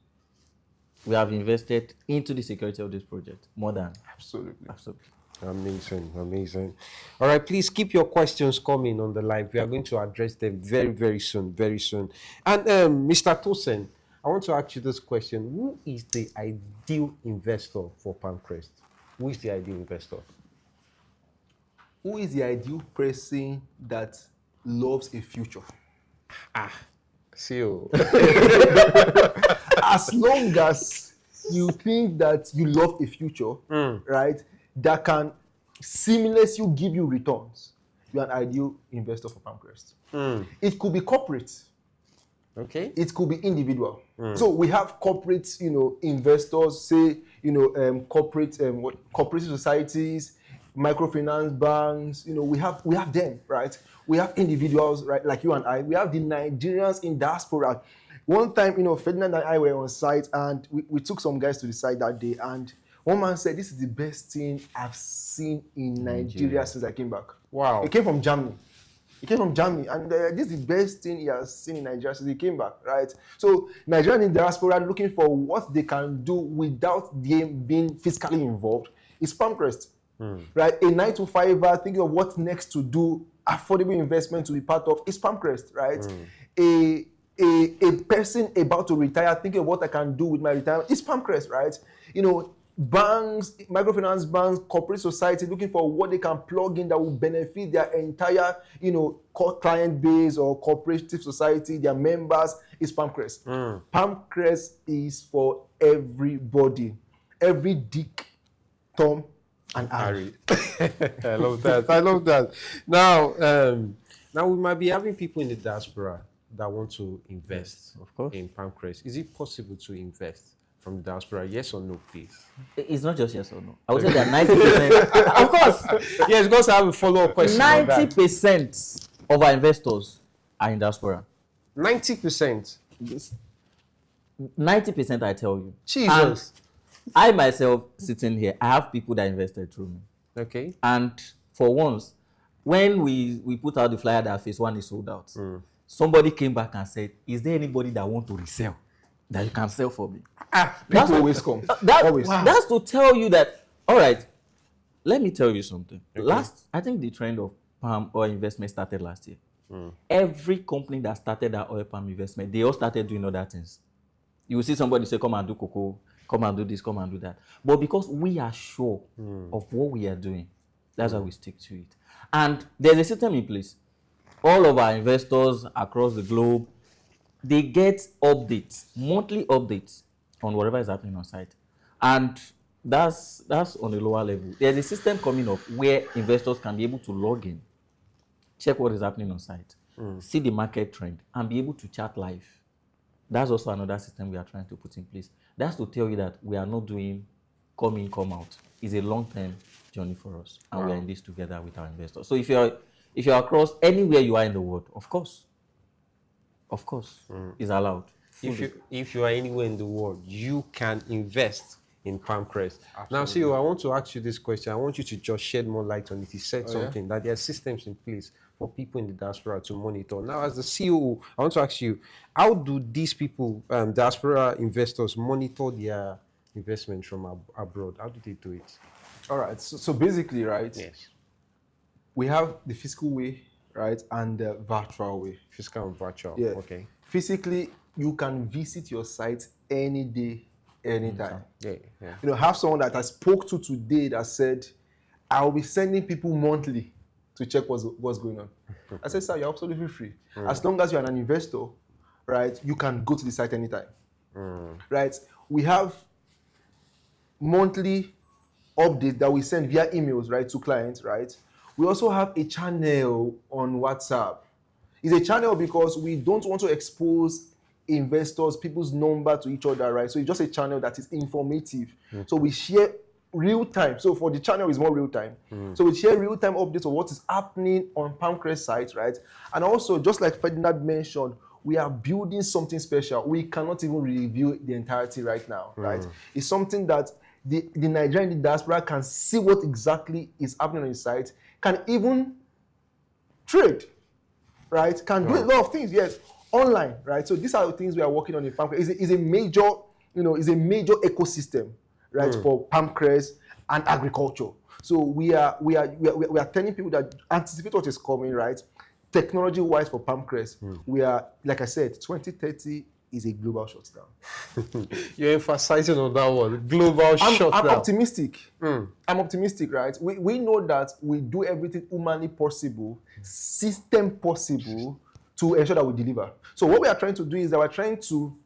We have invested into the security of this project more than Absolutely. Amazing. All right, please keep your questions coming on the live. We are going to address them very soon. And Mr. Tosin, I want to ask you this question. Who is the ideal investor for Palmcrest? Who is the ideal investor? Who is the ideal person that loves a future? See you. As long as you think that you love a future, right, that can seamlessly give you returns, you're an ideal investor for Palmcrest. It could be corporate. Okay. It could be individual. So we have corporate, you know, investors, say, you know, cooperative societies, microfinance banks, you know, we have them, right? We have individuals, right, like you and I. We have the Nigerians in diaspora. One time, you know, Ferdinand and I were on site, and we took some guys to the site that day, and one man said, this is the best thing I've seen in Nigeria since I came back. Wow. It came from Germany. He came from Germany, and this is the best thing he has seen in Nigeria since he came back, right? So Nigerian in diaspora looking for what they can do without them being fiscally involved is Palmcrest, right? A 9-to-5er thinking of what next to do, affordable investment to be part of is Palmcrest, right? A person about to retire thinking of what I can do with my retirement is Palmcrest, right? You know, banks, microfinance banks, corporate society looking for what they can plug in that will benefit their entire, you know, client base or cooperative society, their members is Palmcrest. Palmcrest is for everybody, every Dick, Tom, and Harry. I love that. I love that. Now we might be having people in the diaspora that want to invest, of course, in Palmcrest. Is it possible to invest from the diaspora? Yes or no, please? It's not just yes or no. I would say that 90%. Of course. Yes, because I have a follow-up question. 90% of our investors are in diaspora. 90%? 90%, I tell you. Jesus. And I myself, sitting here, I have people that invested through me. Okay. And for once, when we put out the flyer that phase 1 is sold out, somebody came back and said, is there anybody that want to resell that you can sell for me? People always come. That's to tell you that, all right, let me tell you something. Okay. I think the trend of palm oil investment started last year. Every company that started that oil palm investment, they all started doing other things. You will see somebody say, come and do cocoa, come and do this, come and do that. But because we are sure of what we are doing, that's why we stick to it. And there's a system in place. All of our investors across the globe, they get updates, monthly updates on whatever is happening on site. And that's on a lower level. There's a system coming up where investors can be able to log in, check what is happening on site, see the market trend, and be able to chat live. That's also another system we are trying to put in place. That's to tell you that we are not doing come in, come out. It's a long-term journey for us, and we are in this together with our investors. So if you're across anywhere you are in the world, of course, is allowed. If you are anywhere in the world, you can invest in Palmcrest. Now, CEO, I want to ask you this question. I want you to just shed more light on it. You said something that there are systems in place for people in the diaspora to monitor. Now, as the CEO, I want to ask you, how do these people, diaspora investors, monitor their investment from abroad? How do they do it? All right. So basically, right? Yes. We have the physical way, right, and the virtual way. Physical and virtual. Yeah. Okay. Physically, you can visit your site any day, anytime. Yeah. You know, have someone that I spoke to today that said, I'll be sending people monthly to check what's going on. I said, sir, you're absolutely free. As long as you're an investor, right, you can go to the site anytime. Right? We have monthly update that we send via emails, right, to clients, right? We also have a channel on WhatsApp. It's a channel because we don't want to expose investors, people's number to each other, right? So it's just a channel that is informative. So we share real time. So for the channel, it's more real time. So we share real time updates of what is happening on Palmcrest site, right? And also, just like Ferdinand mentioned, we are building something special. We cannot even review the entirety right now, right? It's something that the Nigerian diaspora can see what exactly is happening on the site, can even trade, right? Can do a lot of things, yes, online, right? So these are the things we are working on in Palmcrest. It's a major, is a major ecosystem, right, for Palmcrest and agriculture. So we are telling people that anticipate what is coming, right? Technology-wise for Palmcrest, we are, like I said, 2030 is a global shutdown. You're emphasizing on that one, global shutdown. I'm optimistic. I'm optimistic, right? We know that we do everything humanly possible, system possible, to ensure that we deliver. So what we are trying to do is that we're trying to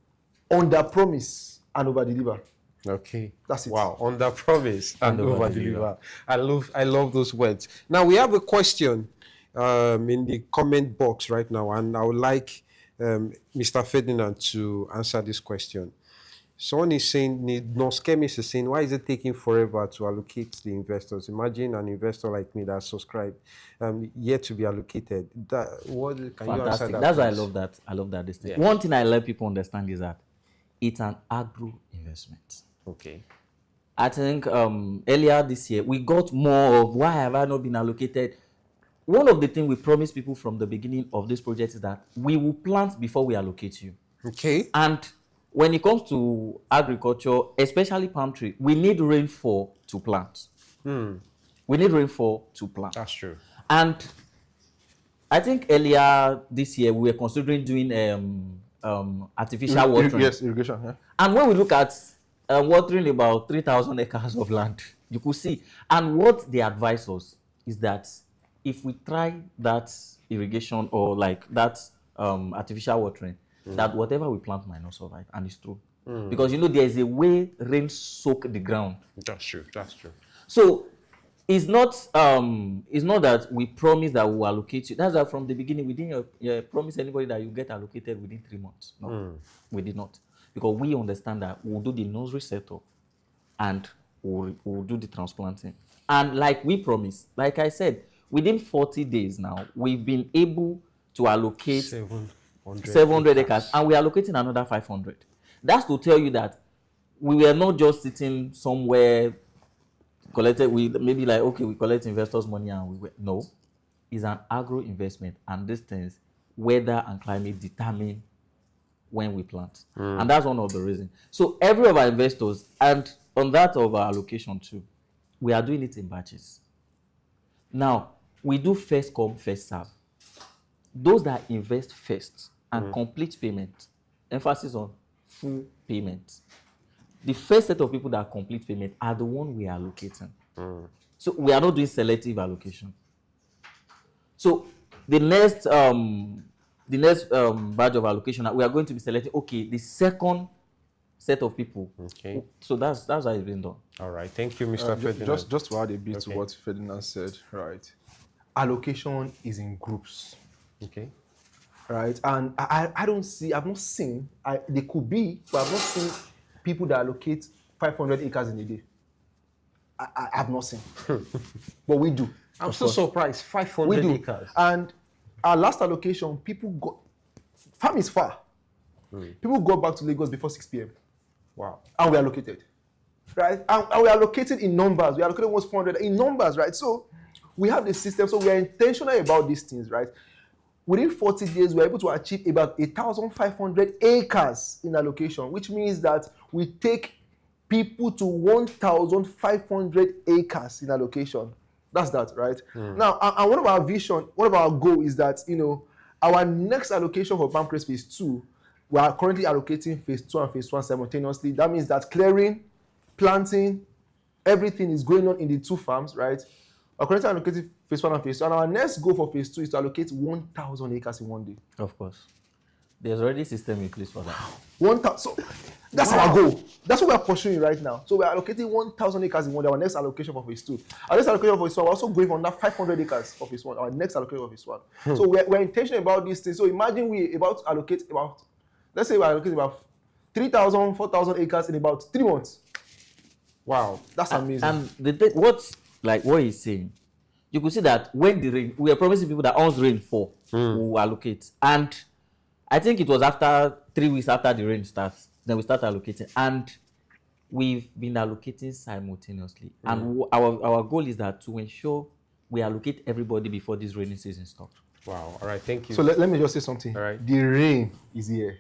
under-promise and over-deliver. Okay. That's it. Wow. Under-promise and over-deliver. I love those words. Now, we have a question in the comment box right now, and I would like Mr. Ferdinand to answer this question. Someone is saying, Noskemis is saying, why is it taking forever to allocate the investors? Imagine an investor like me that subscribed, yet to be allocated. Can you answer that? That's why I love that. I love that. Yeah. One thing I let people understand is that it's an agro investment. Okay. I think earlier this year, we got more of why have I not been allocated? one of the things we promise people from the beginning of this project is that we will plant before we allocate you. Okay. And when it comes to agriculture, especially palm tree, we need rainfall to plant. We need rainfall to plant. That's true. And I think earlier this year we were considering doing artificial watering. Yes, irrigation. Yeah. And when we look at watering about 3,000 acres of land, you could see. And what they advise us is that if we try that irrigation or like that artificial watering, that whatever we plant might not survive. And it's true. Because, you know, there is a way rain soak the ground. That's true. That's true. So it's not that we promise that we will allocate you. That's why from the beginning we didn't promise anybody that you get allocated within 3 months. No, we did not. Because we understand that we'll do the nursery setup and we'll do the transplanting. And like we promised, like I said, within 40 days now, we've been able to allocate 700 acres, and we're allocating another 500. That's to tell you that we were not just sitting somewhere collected, we maybe like, okay, we collect investors' money and we were, no. It's an agro investment, and these things, weather and climate determine when we plant. And that's one of the reasons. So every of our investors, and on that of our allocation too, we are doing it in batches. Now, we do first come, first serve. Those that invest first and complete payment, emphasis on full payment. The first set of people that complete payment are the one we are allocating. So we are not doing selective allocation. So the next batch of allocation, we are going to be selecting, okay, the second set of people. Okay. So that's how it's been done. All right. Thank you, Mr. Ferdinand. Just to add a bit to what Ferdinand said, right? Allocation is in groups. Okay. Right, and I've not seen, they could be, but I've not seen people that allocate 500 acres in a day. I've not seen. But we do. I'm so surprised. 500 acres. And our last allocation, people got, farm is far. People got back to Lagos before 6 p.m. Wow. And we allocated. Right? And we are allocated in numbers. We are allocated almost 400 in numbers, right? So we have the system. So we are intentional about these things, right? Within 40 days, we're able to achieve about 1,500 acres in allocation, which means that we take people to 1,500 acres in allocation. That's that, right? Now, and one of our vision, one of our goal is that, you know, our next allocation for Palmcrest Phase 2, we are currently allocating Phase 2 and Phase 1 simultaneously. That means that clearing, planting, everything is going on in the two farms, right? We're currently allocating Phase 1 and Phase 2. And our next goal for Phase 2 is to allocate 1,000 acres in one day. Of course. There's already a system in place for that. 1,000. So that's our goal. That's what we're pursuing right now. So we're allocating 1,000 acres in one day, our next allocation for Phase 2. Our next allocation for Phase 1, we're also going for under 500 acres for Phase 1, our next allocation for Phase 1. So we're intentional about these things. So imagine we're about to allocate about, let's say we're allocating about 3,000, 4,000 acres in about 3 months. Wow, that's amazing. And what he's saying, you could see that when the rain, we are promising people that once rain fall, we will allocate. And I think it was after 3 weeks after the rain starts, then we start allocating. And we've been allocating simultaneously. And our goal is that to ensure we allocate everybody before this rainy season stops. Wow. All right. Thank you. So let me just say something. All right. The rain is here.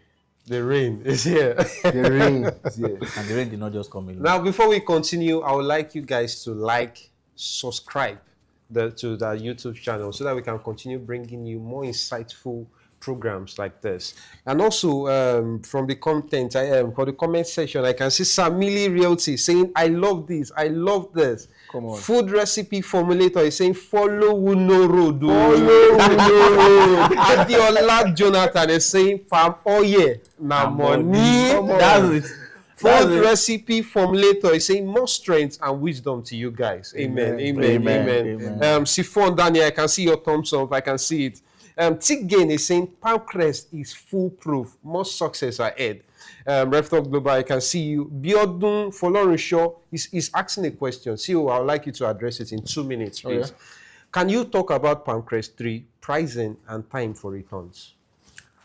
The rain is here. The rain is here. And the rain did not just come in. Now, before we continue, I would like you guys to like, subscribe to the YouTube channel so that we can continue bringing you more insightful programs like this. And also from the content, for the comment section, I can see Samili Realty saying, I love this, I love this. Come on. Food recipe formulator is saying, follow Uno Road. Adiola Jonathan is saying, palm oil, na money. That's it. Food recipe formulator is saying more strength and wisdom to you guys. Amen. Amen. Siphon Daniel, I can see your thumbs up. I can see it. Tiggain is saying Palmcrest is foolproof. More success ahead. Reftop Global, I can see you. Biodun Folorunshaw is asking a question. CEO, I would like you to address it in 2 minutes, please. Okay. Can you talk about Palmcrest 3 pricing and time for returns?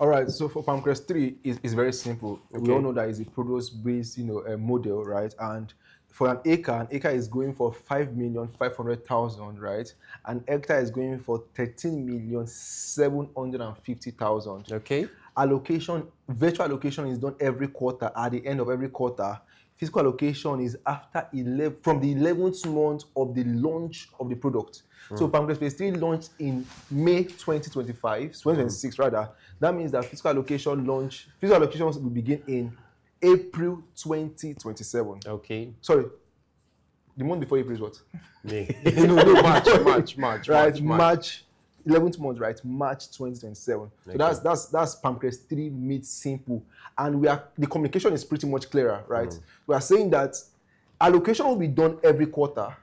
All right, so for Palmcrest 3 is very simple. We Okay. all know that it's a produce-based, model, right? And for an acre is going for 5,500,000, right? An hectare is going for 13,750,000. Okay. Allocation, virtual allocation is done every quarter. At the end of every quarter, physical allocation is after from the 11th month of the launch of the product. So Palmcrest Phase 3 launched in May 2026 rather. That means that physical allocations will begin in April 2027. Okay. Sorry, the month before April is what? May. no, March. Right, March 11th month, right? March 2027. Okay. So that's Palmcrest 3 made simple, and the communication is pretty much clearer, right? We are saying that allocation will be done every quarter,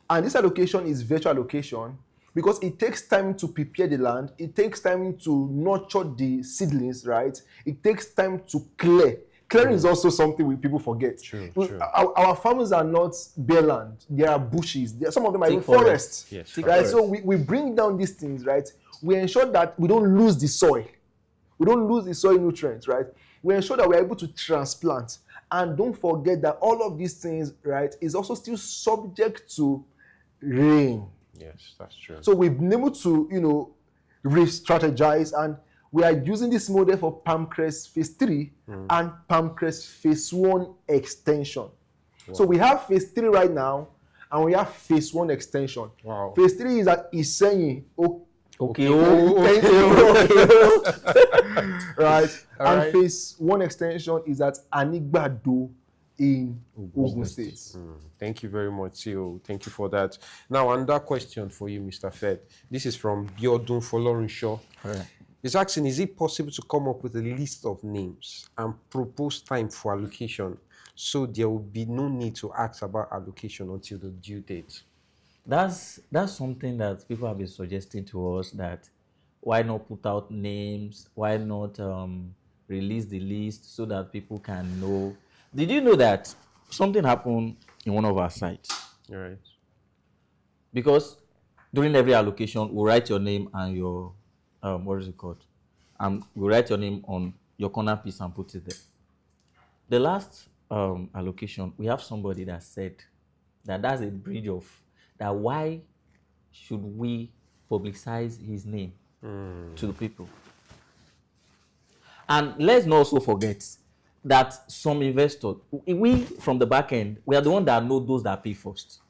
and this allocation is virtual allocation because it takes time to prepare the land, it takes time to nurture the seedlings, right? It takes time to clear. Clearing is also something people forget. True. Our farms are not bare land. There are bushes. Some of them are Thick even forests. Yes. Thick Right? forest. So we bring down these things, right? We ensure that we don't lose the soil. We don't lose the soil nutrients, right? We ensure that we're able to transplant. And don't forget that all of these things, right, is also still subject to rain. Yes, that's true. So we've been able to, re-strategize, and we are using this model for Palmcrest Phase 3 and Palmcrest Phase 1 extension. So we have Phase 3 right now, and we have Phase 1 extension. Wow. Phase 3 is at ISEYIN. Okay. Thank you. Right. All and right. Phase 1 extension is at Anigbado in Ogun State. Thank you very much, CEO. Thank you for that. Now, another question for you, Mr. Fed. This is from Biodun Folorinshaw. He's asking, is it possible to come up with a list of names and propose time for allocation so there will be no need to ask about allocation until the due date? That's something that people have been suggesting to us, that why not put out names, why not release the list so that people can know. Did you know that something happened in one of our sites? All right. Because during every allocation, we write your name and your, what is it called? We write your name on your corner piece and put it there. The last allocation, we have somebody that said that that's a bridge of, that why should we publicize his name to the people? And let's not also forget that some investors, we from the back end, we are the one that know those that pay first.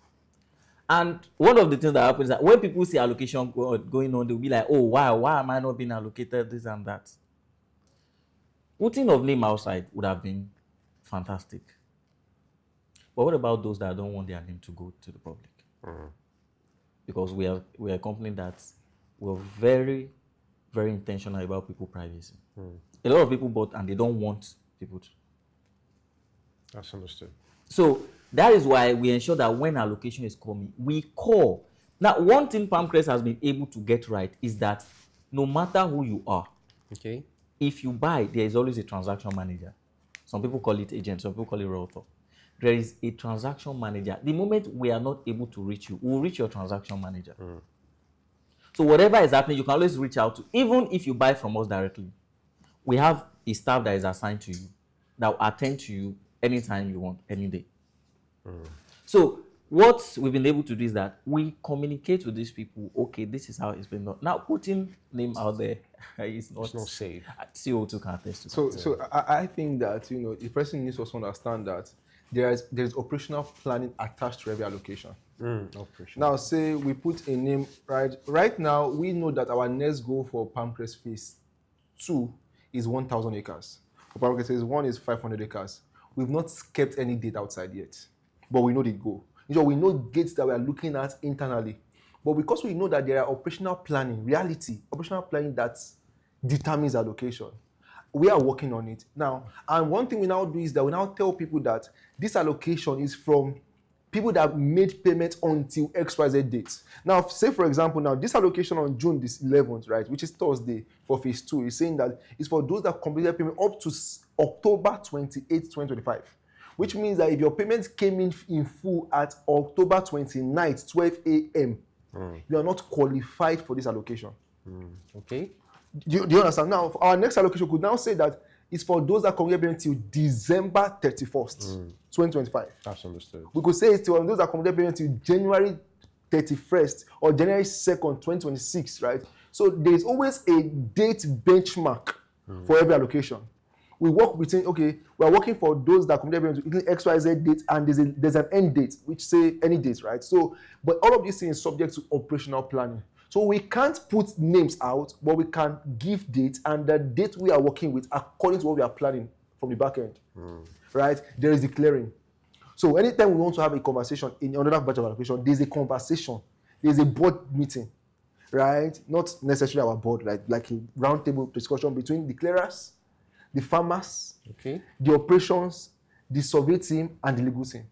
And one of the things that happens is that when people see allocation going on, they'll be like, oh, why am I not being allocated this and that? Putting of name outside would have been fantastic. But what about those that don't want their name to go to the public? Because we are a company that we're very, very intentional about people's privacy. A lot of people bought and they don't want people to. That's understood. So that is why we ensure that when allocation is coming, we call. Now, one thing Palmcrest has been able to get right is that no matter who you are, Okay. if you buy, there is always a transaction manager. Some people call it agent, some people call it realtor. There is a transaction manager. The moment we are not able to reach you, we'll reach your transaction manager. So whatever is happening, you can always reach out to, even if you buy from us directly. We have a staff that is assigned to you that will attend to you anytime you want, any day. So what we've been able to do is that we communicate with these people, okay, this is how it's been done. Now, putting name out there is not safe. CO2 can attest to that. So I think that, the person needs to also understand that there's operational planning attached to every allocation. Operation. Now, say we put a name, right now, we know that our next goal for Palmcrest Phase 2 is 1,000 acres. For Palmcrest Phase 1 is 500 acres. We've not kept any date outside yet, but we know the goal. We know gates that we are looking at internally. But because we know that there are operational planning that determines allocation, we are working on it now. And one thing we now do is that we now tell people that this allocation is from people that made payment until XYZ dates. Now, say for example, now this allocation on June this 11th, right, which is Thursday for Phase 2, is saying that it's for those that completed payment up to October 28, 2025. Which means that if your payments came in full at October 29th, 12 a.m., you are not qualified for this allocation. Okay. Do you understand? Now, our next allocation could now say that it's for those that come until December 31st, 2025. That's understood. We could say it's for those that come until January 31st or January 2nd, 2026, right? So there's always a date benchmark for every allocation. We work between, okay, we are working for those that come to XYZ date, and there's an end date, which say any date, right? So, but all of these things is subject to operational planning. So we can't put names out, but we can give dates and the date we are working with according to what we are planning from the back end, right? There is declaring. So anytime we want to have a conversation in another batch of allocation, there's a conversation, there's a board meeting, right? Not necessarily our board, like a roundtable discussion between declarers, the farmers, the operations, the survey team, and the legal team.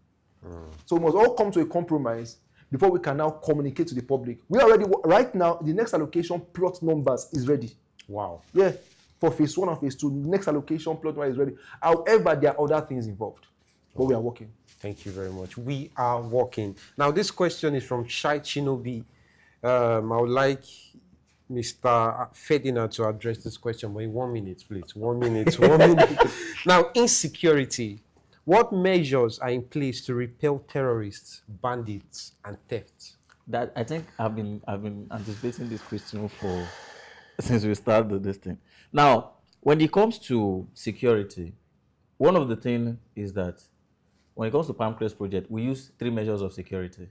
So we must all come to a compromise before we can now communicate to the public. We already, right now, the next allocation plot numbers is ready. Wow. Yeah, for phase 1 and phase 2, next allocation plot number is ready. However, there are other things involved, but we are working. Thank you very much. We are working. Now, this question is from Shai Chinobi. I would like Mr. Ferdinand to address this question, but in 1 minute, please. 1 minute, 1 minute. Now, insecurity. What measures are in place to repel terrorists, bandits, and thefts? That I think I've been anticipating this question for since we started this thing. Now, when it comes to security, one of the things is that when it comes to Palmcrest project, we use 3 measures of security.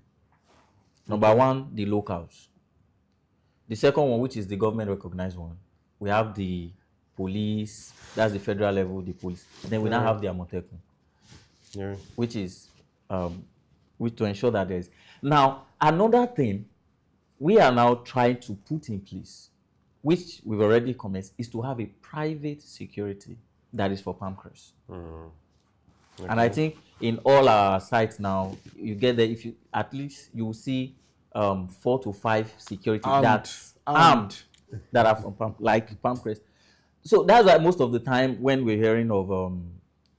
Number 1, the locals. The second one, which is the government recognized one, we have the police, that's the federal level, the police. Then we now have the Amotekun. Which is which to ensure that there is. Now, another thing we are now trying to put in place, which we've already commenced, is to have a private security that is for Palmcrest. And I think in all our sites now, you get there, if you at least you will see 4 to 5 security armed that are from like Palmcrest. So that's why most of the time when we're hearing of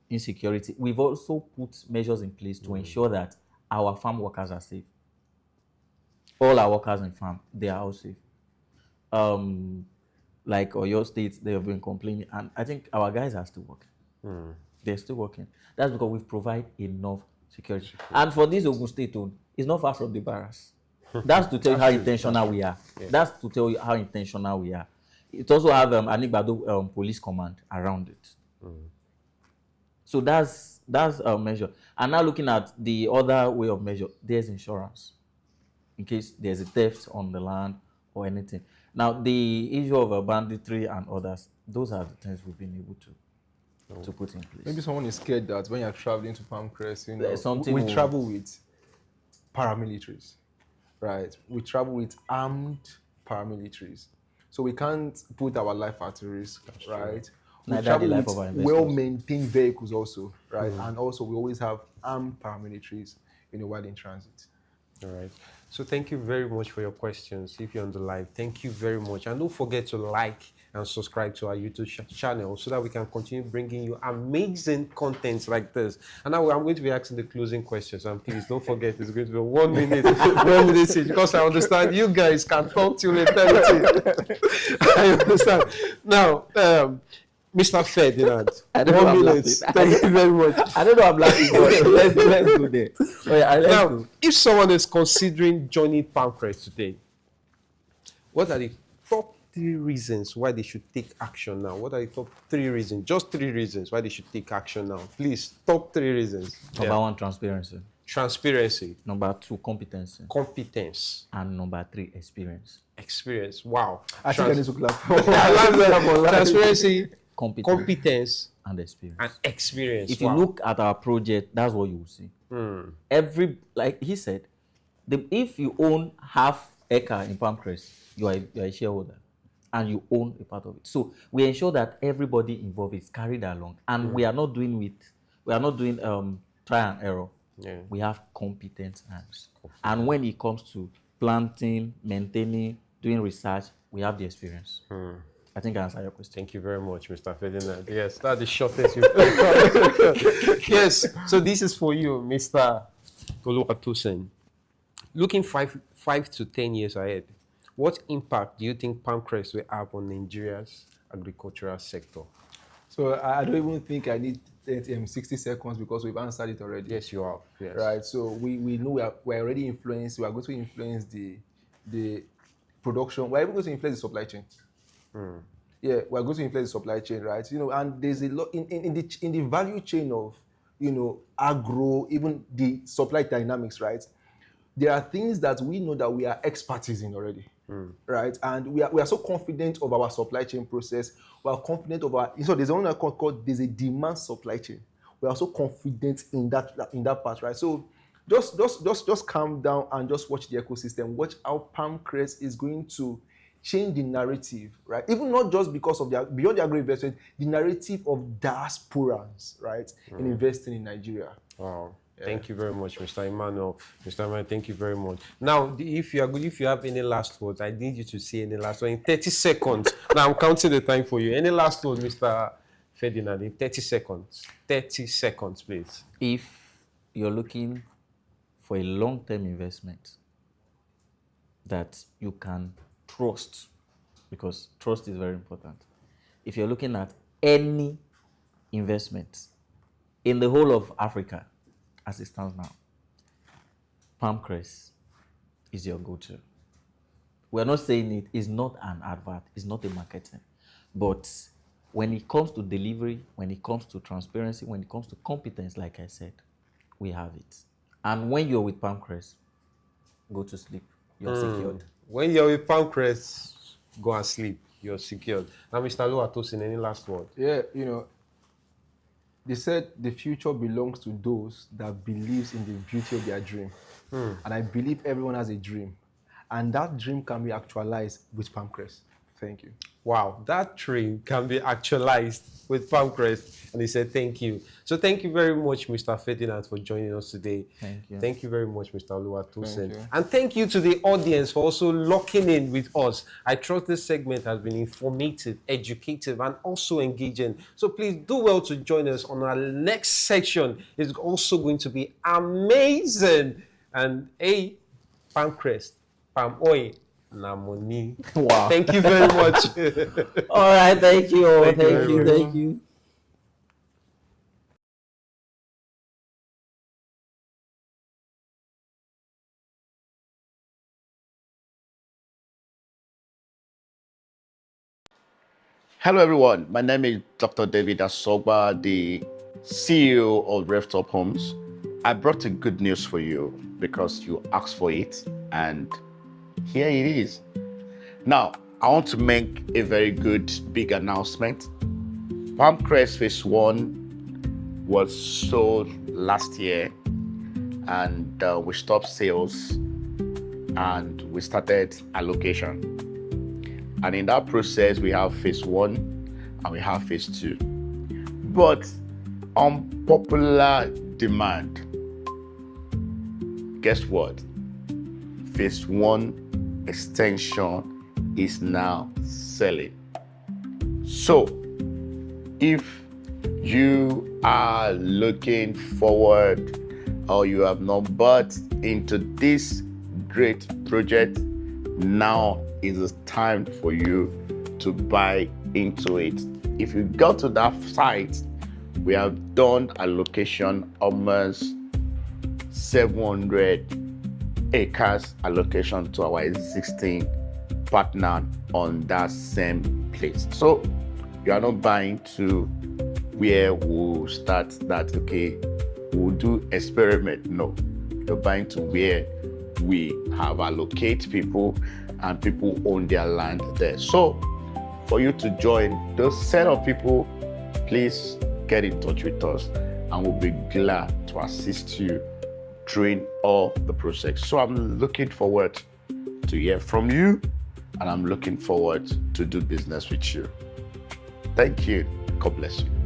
insecurity, we've also put measures in place to ensure that our farm workers are safe. All our workers in farm, they are all safe. Like Oyo State, they have been complaining, and I think our guys are still working. They're still working. That's because we've provided enough security. And for this Ogun State, it's not far from the barracks. That's to tell you how intentional we are. Yeah. That's to tell you how intentional we are. It also has an Igbado police command around it. So that's a measure. And now looking at the other way of measure, there's insurance in case there's a theft on the land or anything. Now the issue of banditry and others, those are the things we've been able to put in place. Maybe someone is scared that when you're traveling to Palmcrest, you know, we we travel with paramilitaries, right? We travel with armed paramilitaries. So we can't put our life at risk, right? We travel with well-maintained vehicles also, right? And also we always have armed paramilitaries, while in transit. All right. So thank you very much for your questions. If you're on the live, thank you very much. And don't forget to like and subscribe to our YouTube channel so that we can continue bringing you amazing content like this. And now I'm going to be asking the closing questions. And please don't forget, it's going to be 1 minute, 1 minute each, because I understand you guys can talk till eternity. I understand. Now, Mr. Ferdinand, 1 minute. Thank you very much. I don't know I'm laughing, but let's go there. Oh, yeah, now, if someone is considering joining Palmcrest today, what are the top 3 reasons why they should take action now? What are the top 3 reasons? Just 3 reasons why they should take action now. Please, top 3 reasons. Number 1, transparency. Transparency. Number 2, competency. Competence. And number 3, experience. Experience. Wow. I think I need to clap. Transparency, competence and experience. And experience. If you look at our project, that's what you will see. Every, like he said, if you own half acre in Palmcrest, you are a shareholder and you own a part of it. So we ensure that everybody involved is carried along, and we are not doing trial and error. We have competent hands. And when it comes to planting, maintaining, doing research, we have the experience. I think I answered your question. Thank you very much, Mr. Ferdinand. Yes, that's the shortest you've Yes, so this is for you, Mr. Oluwatosin. Looking 5 to 10 years ahead, what impact do you think Palmcrest will have on Nigeria's agricultural sector? So I don't even think I need 60 seconds because we've answered it already. Yes, you have. Yes. Right. So we know we're already influenced. We are going to influence the production. We're even going to influence the supply chain. Yeah, we're going to influence the supply chain, right? You know, and there's a lot in the value chain of, you know, agro, even the supply dynamics, right? There are things that we know that we are expertise in already, right? And we are so confident of our supply chain process. We are confident of our, so there's one called there's a demand supply chain. We are so confident in that part, right? So just calm down and just watch the ecosystem. Watch how Palmcrest is going to change the narrative, right? Even not just because of beyond the agro investment, the narrative of diasporans, right, in investing in Nigeria. Wow. Yeah. Thank you very much, Mr. Emmanuel. Mr. Emmanuel, thank you very much. Now, if you have any last words, I need you to say any last words in 30 seconds. Now, I'm counting the time for you. Any last words, Mr. Ferdinand, in 30 seconds. 30 seconds, please. If you're looking for a long-term investment that you can trust, because trust is very important. If you're looking at any investment in the whole of Africa, as it stands now, Palmcrest is your go-to. We're not saying it is not an advert, it's not a marketing, but when it comes to delivery, when it comes to transparency, when it comes to competence, like I said, we have it. And when you're with Palmcrest, go to sleep. You're secured. When you're with Palmcrest, go and sleep. You're secured. Now, Mr. Oluwatosin, any last word? Yeah, you know, they said the future belongs to those that believes in the beauty of their dream. And I believe everyone has a dream. And that dream can be actualized with Palmcrest. Thank you. Wow, that dream can be actualized with Palmcrest. And he said, thank you. So thank you very much, Mr. Ferdinand, for joining us today. Thank you. Thank you very much, Mr. Oluwatosin. Thank you. And thank you to the audience for also locking in with us. I trust this segment has been informative, educative, and also engaging. So please do well to join us on our next section. It's also going to be amazing. And hey, Palmcrest, palm oil. Namoni. Wow. Thank you very much. All right, thank you. Thank you. Hello, everyone. My name is Dr. David Assogba, the CEO of Reftop Homes. I brought a good news for you because you asked for it, and here it is. Now, I want to make a very good big announcement. Palmcrest Phase 1 was sold last year, and we stopped sales and we started allocation. And in that process, we have Phase 1 and we have Phase 2. But on popular demand, guess what? Phase 1 extension is now selling. So if you are looking forward or you have not bought into this great project, now is the time for you to buy into it. If you go to that site, we have done allocation almost 700 acres allocation to our existing partner on that same place. So you are not buying to where we'll start that, okay, we'll do experiment. No, you're buying to where we have allocate people and people own their land there. So for you to join those set of people, please get in touch with us and we'll be glad to assist you during all the process. So I'm looking forward to hear from you, and I'm looking forward to do business with you. Thank you. God bless you.